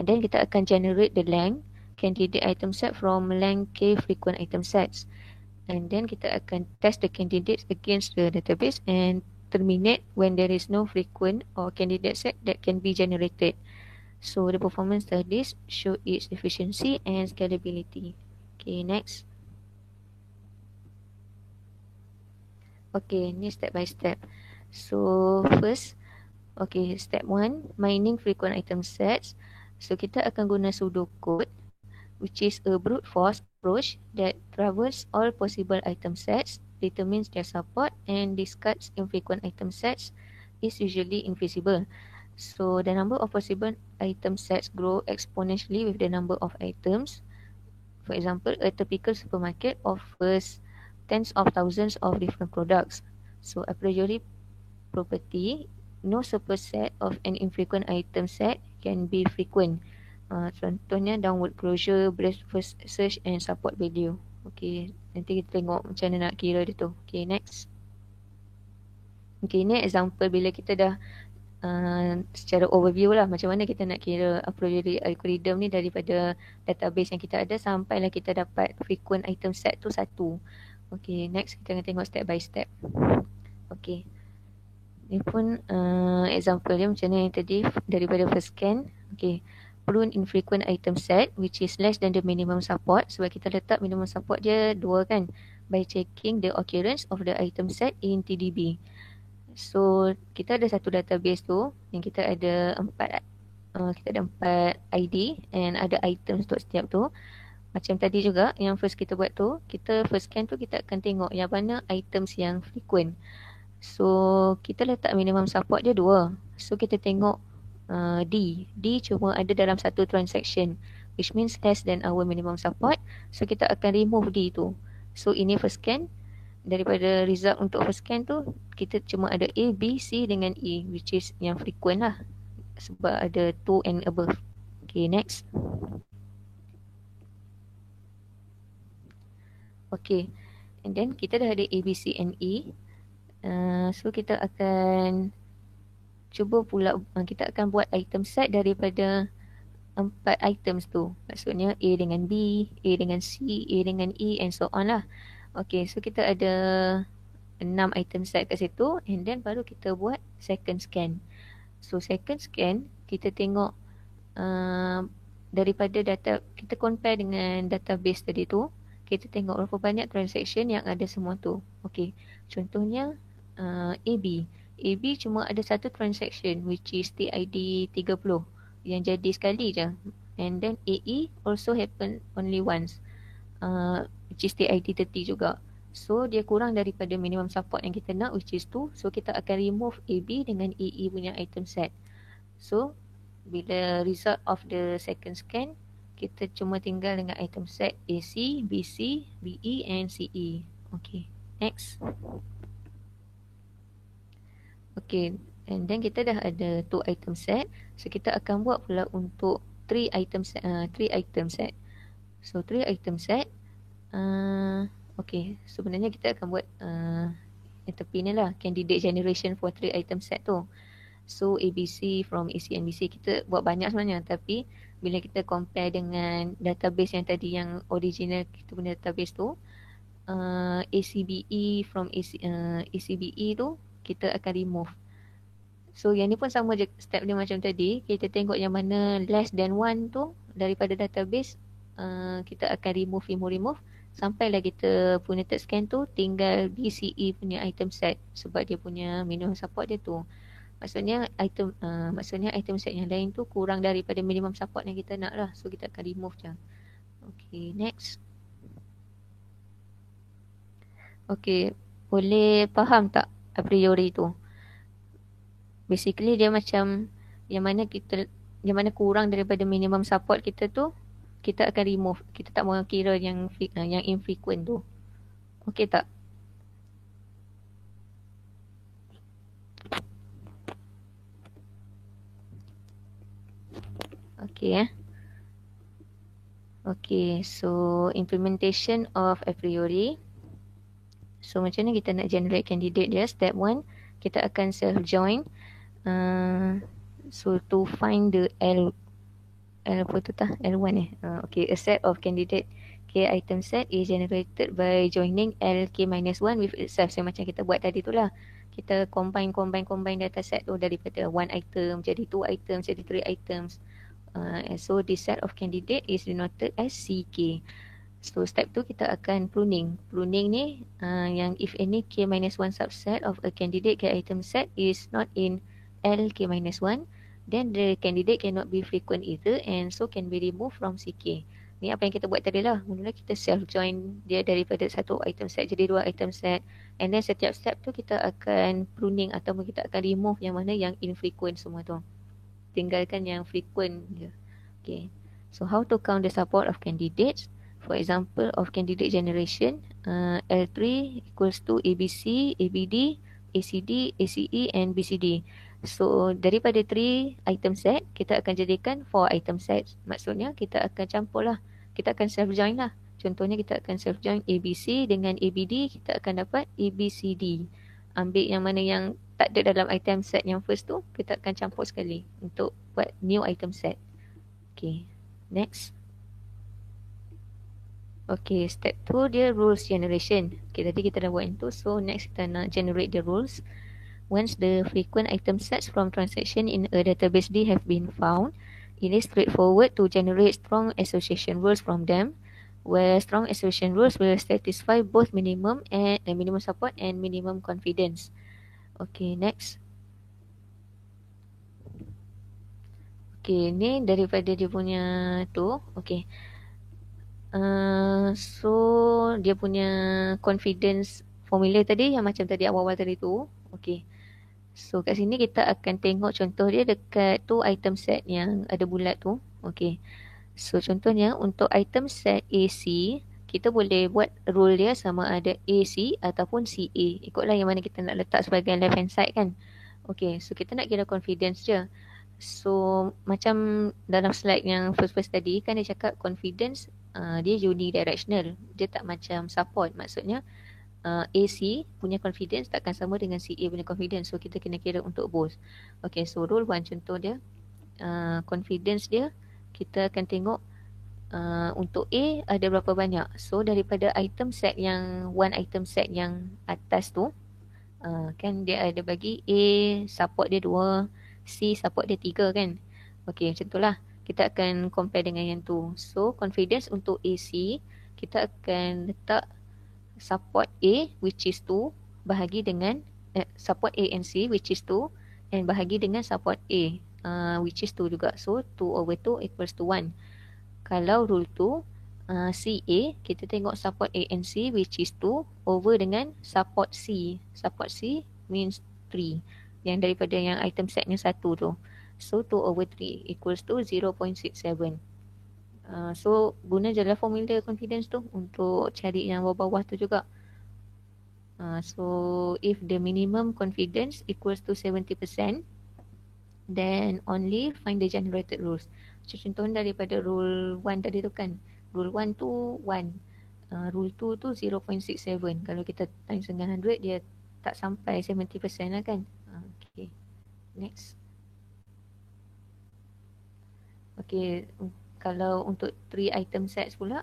and then kita akan generate the length candidate item set from length k frequent item sets, and then kita akan test the candidates against the database and terminate when there is no frequent or candidate set that can be generated. So the performance studies show its efficiency and scalability. Okay, next. Okay, ni step by step. So first, okay, step 1, mining frequent item sets. So kita akan guna pseudocode, which is a brute force approach that travels all possible item sets, determines their support and discards infrequent item sets is usually invisible. So the number of possible item sets grow exponentially with the number of items. For example, a typical supermarket offers tens of thousands of different products. So a priori property, no superset of an infrequent item set can be frequent. Contohnya downward closure, breadth first search and support value. Okay, nanti kita tengok macam mana nak kira dia tu. Okay, next. Okay, ni example bila kita dah secara overview lah macam mana kita nak kira a priori algorithm ni daripada database yang kita ada sampailah kita dapat frequent item set tu satu. Okay, next kita akan tengok step by step. Okay, ni pun example dia macam ni tadi daripada first scan. Okay, prune infrequent item set which is less than the minimum support, sebab kita letak minimum support dia 2 kan, by checking the occurrence of the item set in TDB. So kita ada satu database tu yang kita ada 4 ID and ada items untuk setiap tu. Macam tadi juga yang first kita buat tu, kita first scan tu kita akan tengok yang mana items yang frequent. So kita letak minimum support dia 2. So kita tengok D cuma ada dalam satu transaction, which means less than our minimum support. So kita akan remove D tu. So ini first scan. Daripada result untuk first scan tu, kita cuma ada A, B, C dengan E, which is yang frequent lah, sebab ada 2 and above. Okay, next. Okay, and then kita dah ada A, B, C and E. So kita akan cuba pula, kita akan buat item set daripada 4 items tu. Maksudnya A dengan B, A dengan C, A dengan E and so on lah. Okay, so kita ada 6 item set kat situ and then baru kita buat second scan. So second scan, kita tengok daripada data, kita compare dengan database tadi tu, kita tengok berapa banyak transaction yang ada semua tu. Okay, contohnya AB. AB cuma ada satu transaction which is TID 30 yang jadi sekali je. And then AE also happen only once. Which is TID 30 juga. So dia kurang daripada minimum support yang kita nak, which is 2. So kita akan remove AB dengan AE punya item set. So bila result of the second scan, kita cuma tinggal dengan item set AC, BC, BE and CE. Okay, next. Okay, and then kita dah ada 2 item set. So kita akan buat pula untuk 3 item set. So 3 item set. Okay, sebenarnya kita akan buat yang tepi ni lah, candidate generation for 3 item set tu. So ABC from AC and BC kita buat banyak sebenarnya, tapi bila kita compare dengan database yang tadi yang original kita punya database tu, ACBE from ACBE tu kita akan remove. So yang ni pun sama je step dia macam tadi, kita tengok yang mana less than 1 tu daripada database, kita akan remove sampailah kita punya third scan tu tinggal BCE punya item set, sebab dia punya minimum support dia tu. Maksudnya item set yang lain tu kurang daripada minimum support yang kita nak lah. So kita akan remove je. Okay, next. Okay, boleh faham tak a priori tu? Basically dia macam yang mana kurang daripada minimum support kita tu, kita akan remove. Kita tak mahu kira yang infrequent tu. Okay tak? Okay. Okay, so implementation of a priori. So macam mana kita nak generate candidate dia? Step 1, kita akan self join. So to find the L1 okay, a set of candidate K item set is generated by joining LK-1 with itself. So macam kita buat tadi tu lah, kita combine data set tu daripada 1 item jadi 2 items jadi 3 items. So this set of candidate is denoted as CK. So step tu kita akan pruning ni yang if any K-1 subset of a candidate K item set is not in LK-1, then the candidate cannot be frequent either and so can be removed from CK. Ni apa yang kita buat tadi lah. Mula kita self join dia daripada satu item set jadi 2 item set, and then setiap step tu kita akan pruning ataupun kita akan remove yang mana yang infrequent semua tu. Tinggalkan yang frequent je. Okay. So how to count the support of candidates? For example of candidate generation, L3 equals to ABC, ABD, ACD, ACE and BCD. So daripada 3 item set, kita akan jadikan 4 item set. Maksudnya kita akan campur lah. Kita akan self join lah. Contohnya kita akan self join ABC dengan ABD, kita akan dapat ABCD. Ambil yang mana yang tak ada dalam item set yang first tu, kita akan campur sekali untuk buat new item set. Okay, next. Okay, step 2 dia rules generation. Okay, tadi kita dah buat itu. So next kita nak generate the rules. Once the frequent item sets from transaction in a database D have been found, it is straightforward to generate strong association rules from them, where strong association rules will satisfy both minimum support and minimum confidence. Okay, next. Okay, ni daripada dia punya tu. Okay. So dia punya confidence formula tadi yang macam tadi awal-awal tadi tu. Okay. So kat sini kita akan tengok contoh dia dekat tu item set yang ada bulat tu. Okay. So contohnya untuk item set AC, kita boleh buat rule dia sama ada AC ataupun CA. Ikutlah yang mana kita nak letak sebagai left hand side kan. Okay, so kita nak kira confidence je. So macam dalam slide yang first tadi kan dia cakap confidence dia unidirectional. Dia tak macam support. Maksudnya AC punya confidence takkan sama dengan CA punya confidence. So kita kena kira untuk both. Okay, so rule 1 contoh dia. Confidence dia kita akan tengok untuk A ada berapa banyak. So daripada item set yang one item set yang atas tu kan dia ada bagi A support dia 2, C support dia 3 kan. Okay, macam tu lah. Kita akan compare dengan yang tu. So confidence untuk AC kita akan letak support A which is 2 bahagi dengan support A and C which is 2 and bahagi dengan support A which is 2 juga. So 2/2 equals to 1. Kalau rule 2 CA kita tengok support A and C which is 2 over dengan support C. Support C means 3 yang daripada yang item set yang 1 tu. So 2/3 equals to 0.67. So guna je lah formula confidence tu untuk cari yang bawah-bawah tu juga. So if the minimum confidence equals to 70%, then only find the generated rules. So contohnya daripada rule 1 tadi tu kan, rule 1 tu 1, rule 2 tu 0.67. Kalau kita times dengan 100 dia tak sampai 70% lah kan. Okay, next. Okay, kalau untuk 3 item sets pula,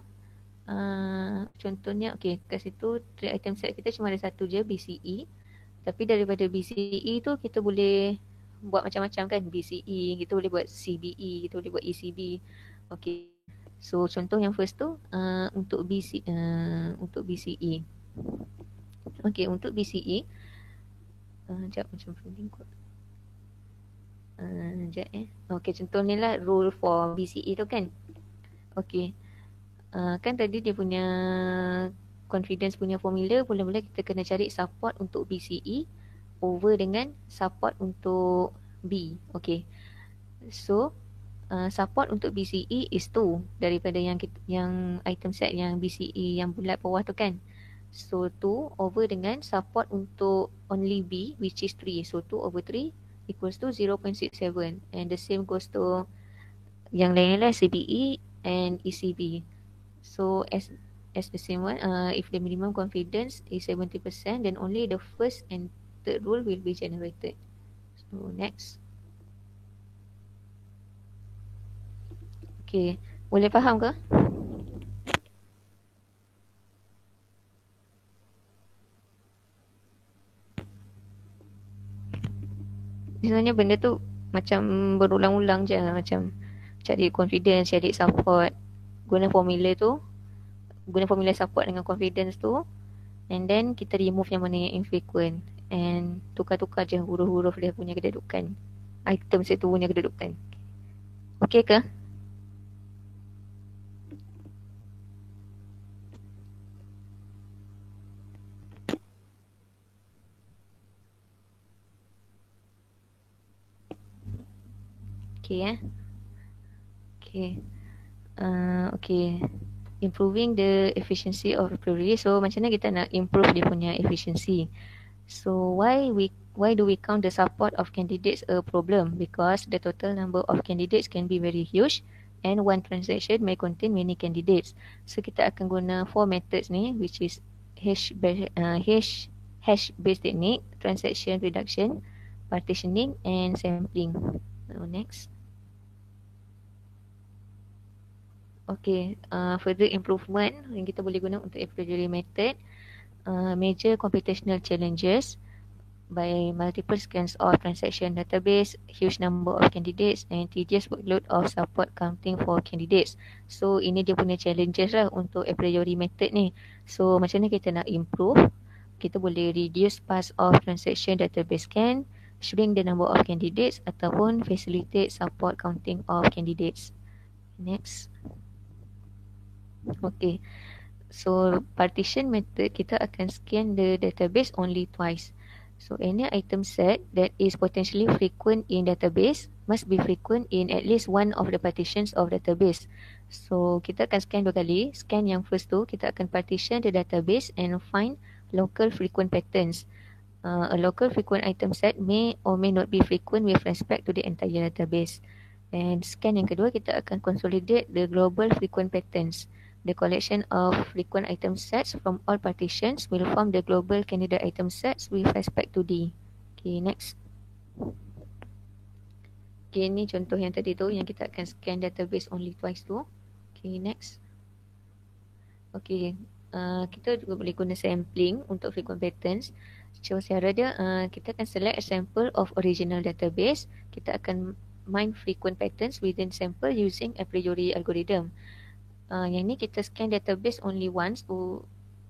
contohnya okay, kat situ 3 item set kita cuma ada satu je BCE. Tapi daripada BCE tu kita boleh buat macam-macam kan. BCE, kita boleh buat CBE, kita boleh buat ECB. Okay, so contoh yang first tu untuk BCE. Okay, untuk BCE sekejap macam printing kot. Okay, contoh ni lah rule for BCE tu kan. Okay, kan tadi dia punya confidence punya formula, mula-mula kita kena cari support untuk BCE over dengan support untuk B. Okay, so support untuk BCE is 2 daripada yang item set yang BCE yang bulat bawah tu kan. So 2 over dengan support untuk only B which is 3. So 2/3 equals to 0.67 and the same goes to yang lain lah CBE and ECB. So as the same one, if the minimum confidence is 70%, then only the first and third rule will be generated. So next. Okay, boleh faham ke? Sebenarnya benda tu macam berulang-ulang je, macam cari confidence, cari support, guna formula support dengan confidence tu, and then kita remove yang mana yang infrequent and tukar-tukar je huruf-huruf dia punya kedudukan, item situ punya kedudukan. Okay ke? Okay Okay. Okay. Improving the efficiency of query. So macam mana kita nak improve dia punya efficiency? So why do we count the support of candidates a problem? Because the total number of candidates can be very huge and one transaction may contain many candidates. So kita akan guna 4 methods ni, which is hash based technique, transaction reduction, partitioning and sampling. So next. Okay, further improvement yang kita boleh guna untuk a priori method, major computational challenges by multiple scans of transaction database, huge number of candidates and tedious workload of support counting for candidates. So ini dia punya challenges lah untuk a priori method ni. So macam mana kita nak improve? Kita boleh reduce pass of transaction database scan, shrink the number of candidates ataupun facilitate support counting of candidates. Next. Okay. So partition method, kita akan scan the database only twice. So any item set that is potentially frequent in database must be frequent in at least one of the partitions of database. So kita akan scan 2 kali. Scan yang first tu, kita akan partition the database and find local frequent patterns. A local frequent item set may or may not be frequent with respect to the entire database. And scan yang kedua, kita akan consolidate the global frequent patterns. The collection of frequent item sets from all partitions will form the global candidate item sets with respect to D. Okay, next. Okay, ni contoh yang tadi tu yang kita akan scan database only twice tu. Okay, next. Okay, kita juga boleh guna sampling untuk frequent patterns. So, cara dia, kita akan select a sample of original database. Kita akan mine frequent patterns within sample using a priori algorithm. Yang ni kita scan database only once to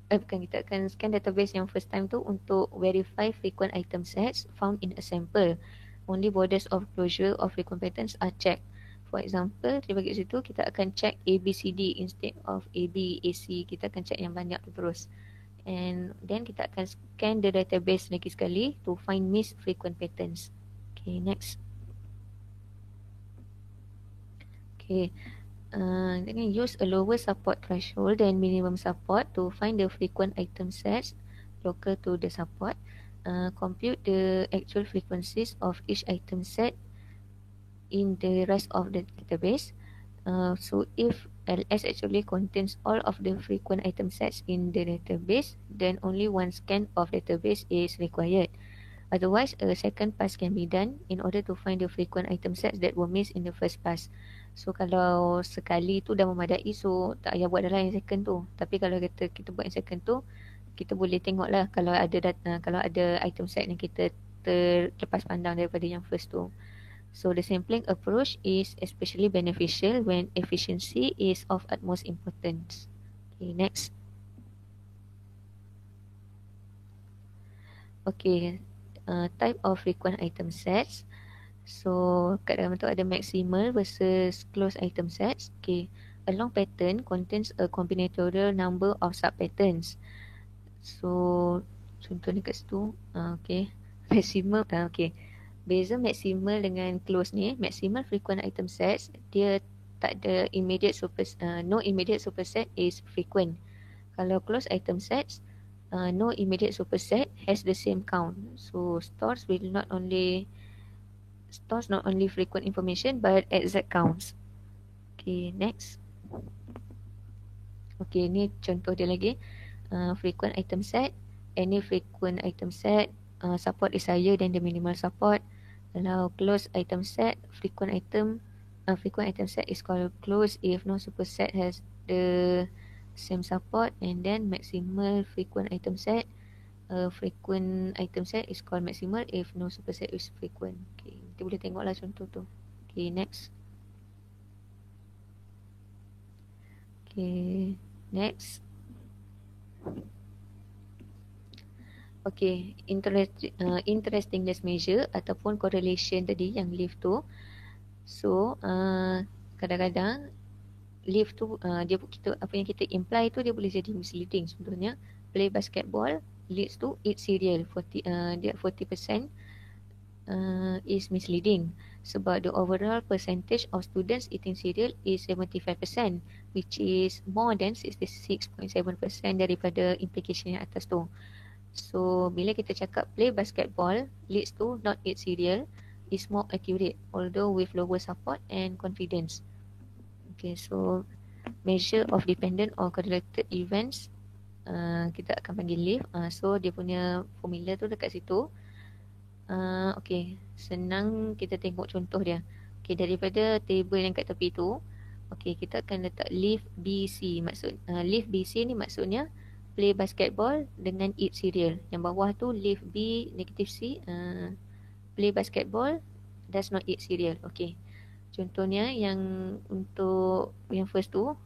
kita akan scan database yang first time tu untuk verify frequent item sets found in a sample. Only borders of closure of frequent patterns are checked. For example, dia bagi situ kita akan check ABCD instead of AB, AC. Kita akan check yang banyak tu terus. And then kita akan scan the database lagi sekali to find missed frequent patterns. Okay, next. Okay. Then use a lower support threshold than minimum support to find the frequent item sets local to the support. Compute the actual frequencies of each item set in the rest of the database. So if LS actually contains all of the frequent item sets in the database, then only one scan of database is required. Otherwise, a second pass can be done in order to find the frequent item sets that were missed in the first pass. So kalau sekali tu dah memadai, so tak payah buat dalam yang second tu. Tapi kalau kita buat yang second tu, kita boleh tengok lah kalau ada item set yang kita terlepas pandang daripada yang first tu. So the sampling approach is especially beneficial when efficiency is of utmost importance. Okay, next. Okay, type of frequent item sets. So kat dalam tu ada maximal versus closed item sets. Okay, a long pattern contains a combinatorial number of sub-patterns. So contohnya kat situ, okay, maximal, okay. Beza maximal dengan closed ni, maximal frequent item sets, dia tak ada immediate no immediate superset is frequent. Kalau closed item sets, no immediate superset has the same count. So stores not only frequent information but exact counts. Okay, next. Okay, ni contoh dia lagi. Frequent item set, any frequent item set, support is higher than the minimal support. Kalau closed item set, frequent item set is called closed if no superset has the same support, and then maximal frequent item set, frequent item set is called maximal if no superset is frequent. Okay, kita boleh tengoklah contoh tu. Okay, next. Okay, next. Okay, interestingness measure ataupun correlation tadi yang leaf tu. So, kadang-kadang leaf tu apa yang kita imply tu dia boleh jadi misleading. Contohnya, play basketball leads to eat cereal. 40% is misleading sebab the overall percentage of students eating cereal is 75%, which is more than 66.7% daripada implication yang atas tu. So bila kita cakap play basketball leads to not eat cereal is more accurate although with lower support and confidence. Okay, so measure of dependent or correlated events kita akan panggil leaf. So dia punya formula tu dekat situ. Okay, senang kita tengok contoh dia. Okay, daripada table yang kat tepi tu, okay, kita akan letak leaf BC. Leaf BC ni maksudnya play basketball dengan eat cereal. Yang bawah tu leaf B negative C, play basketball does not eat cereal. Okay, contohnya yang untuk yang first tu,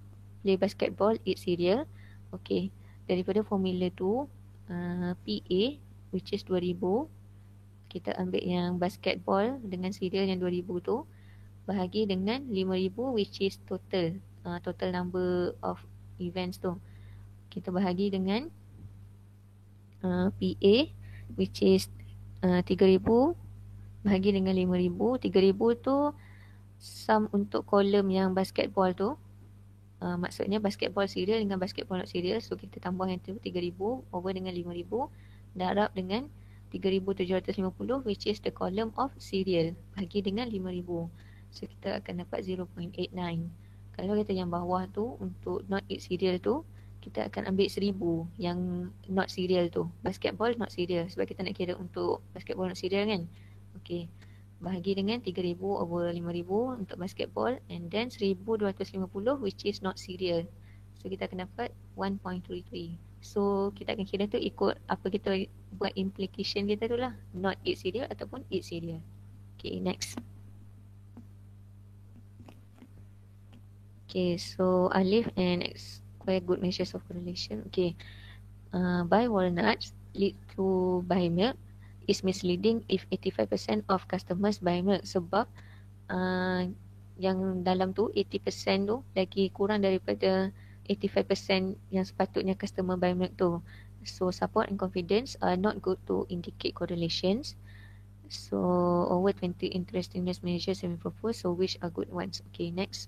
play basketball eat cereal. Okay, daripada formula tu PA which is 2000, kita ambil yang basketball dengan cereal yang 2000 tu bahagi dengan 5000 which is total number of events tu. Kita bahagi dengan PA which is 3000 bahagi dengan 5000. 3000 tu sum untuk kolom yang basketball tu. Maksudnya basketball cereal dengan basketball not cereal. So kita tambah yang tu 3000 over dengan 5000 darab dengan 3750 which is the column of cereal bagi dengan 5000. So kita akan dapat 0.89. Kalau kita yang bawah tu untuk not eat cereal tu, kita akan ambil 1000 yang not cereal tu. Basketball not cereal sebab kita nak kira untuk basketball not cereal kan. Okay, bahagi dengan 3000 over 5000 untuk basketball and then 1250 which is not cereal. So kita akan dapat 1.33. So kita akan kira tu ikut apa kita buat implication kita tu lah, not eat cereal ataupun eat cereal. Okay, next. Okay, so Alif and X quite good measures of correlation. Okay, buy walnuts lead to buy milk is misleading if 85% of customers buy milk. Sebab yang dalam tu 80% tu lagi kurang daripada 85% yang sepatutnya customer buy milk tu. So support and confidence are not good to indicate correlations. So over 20 interestingness measures have been proposed. So which are good ones? Okay, next.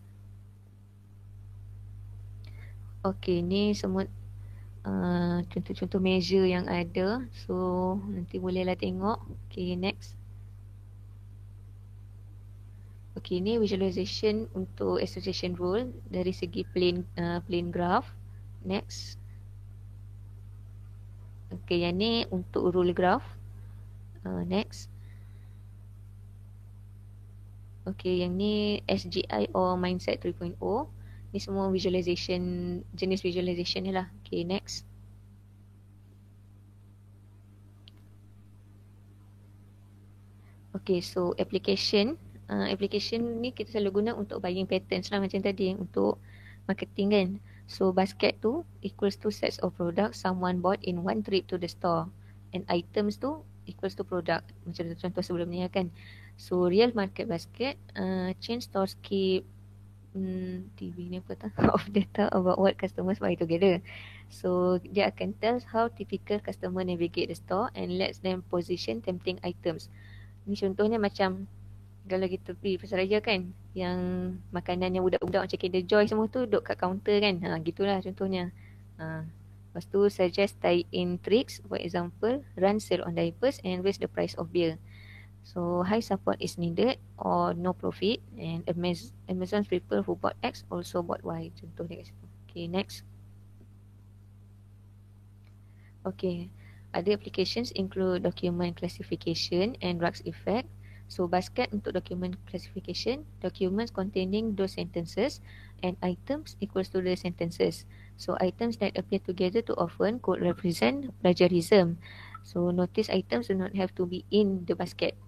Okay, ni semua contoh-contoh measure yang ada. So nanti bolehlah tengok. Okay, next. Okay, ni visualization untuk association rule dari segi plain graph. Next. Okay, yang ni untuk rule graph. Next. Okay, yang ni SGI or mindset 3.0. Ni semua visualization, jenis visualization ni lah. Okay, next. Okay, so application. Application ni kita selalu guna untuk buying patterns lah macam tadi untuk marketing kan. So basket tu equals to sets of products someone bought in one trip to the store, and items tu equals to product macam contoh sebelum ni kan. So real market basket, chain stores keep TV ni apa tak of data about what customers buy together. So dia akan tell how typical customer navigate the store and lets them position tempting items. Ni contohnya macam kalau kita pergi pasar raya kan, yang makanan yang budak-budak macam Kinder Joy semua tu duduk kat kaunter kan, gitulah contohnya. Lepas tu suggest tie-in tricks, for example run sale on diapers and raise the price of beer. So high support is needed or no profit, and Amazon's people who bought X also bought Y. Contoh dia kat situ. Okay, next. Okay, other applications include document classification and Rux effect. So basket untuk document classification, documents containing those sentences, and items equals to the sentences. So items that appear together too often could represent plagiarism. So notice items do not have to be in the basket.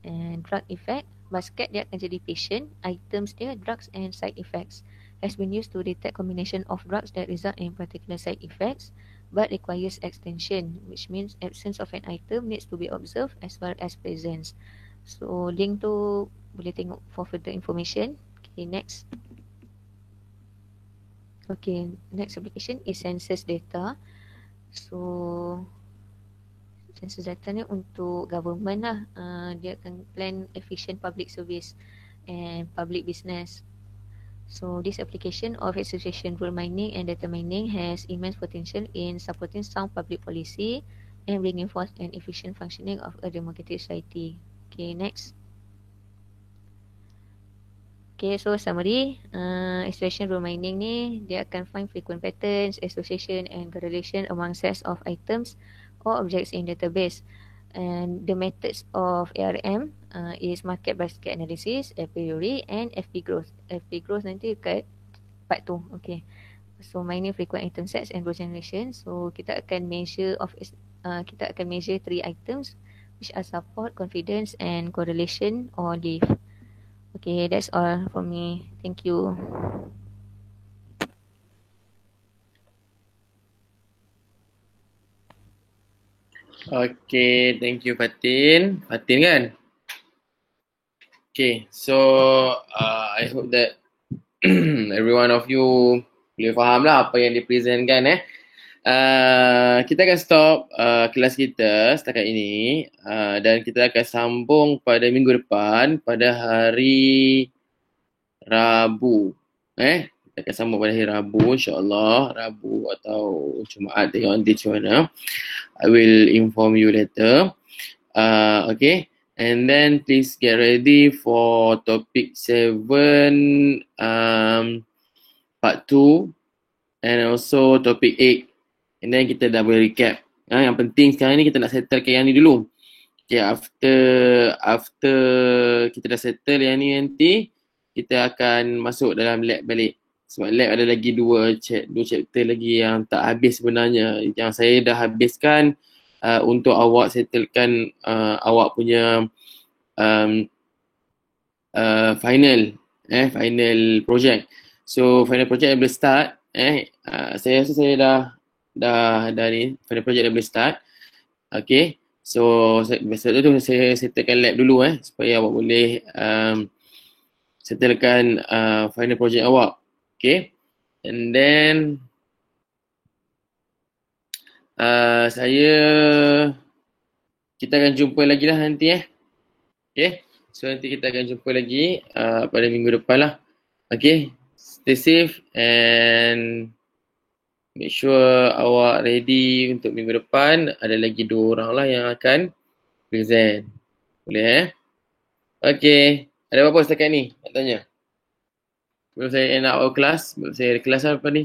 And drug effect, basket dia akan jadi patient, items dia drugs and side effects. Has been used to detect combination of drugs that result in particular side effects but requires extension, which means absence of an item needs to be observed as well as presence. So link tu boleh tengok for further information. Okay, next. Okay, next application is census data. So census data ni untuk government lah. Dia akan plan efficient public service and public business. So this application of association rule mining and data mining has immense potential in supporting sound public policy, and bringing forth an efficient functioning of a democratic society. Okay, next. Okay, so summary, extraction rule mining ni dia akan find frequent patterns, association and correlation among sets of items or objects in database. And the methods of ARM is market basket analysis, a priori and FP growth. FP growth nanti kat part tu. Okay. So mining frequent item sets and row generation. So kita akan measure three items which are support, confidence and correlation or leaf. Okay, that's all from me. Thank you. Okay, thank you Fatin. Fatin kan? Okay, so I hope that every one of you boleh faham lah apa yang dipresentkan kita akan stop kelas kita setakat ini dan kita akan sambung pada minggu depan pada hari Rabu. Kita akan sambung pada hari Rabu insyaAllah. Rabu atau Jumaat, tengok nanti macam mana. I will inform you later. Okay. And then please get ready for topic 7 part 2 and also topic 8. And then kita dah boleh recap. Yang penting sekarang ni kita nak settlekan yang ni dulu. Okay, after kita dah settle yang ni nanti, kita akan masuk dalam lab balik. Sebab lab ada lagi dua chapter lagi yang tak habis sebenarnya. Yang saya dah habiskan untuk awak settlekan awak punya final project. So final project dah boleh start. Saya rasa saya dah ni final project dah boleh start. Okay. So biasa tu saya settlekan lab dulu supaya awak boleh settlekan final project awak. Okay. And then kita akan jumpa lagi lah nanti Okay. So nanti kita akan jumpa lagi pada minggu depan lah. Okay. Stay safe and make sure awak ready untuk minggu depan. Ada lagi 2 orang lah yang akan present. Boleh Okay. Ada apa-apa setakat ni nak tanya? Sebelum saya end up our class, sebelum saya ada kelas apa ni?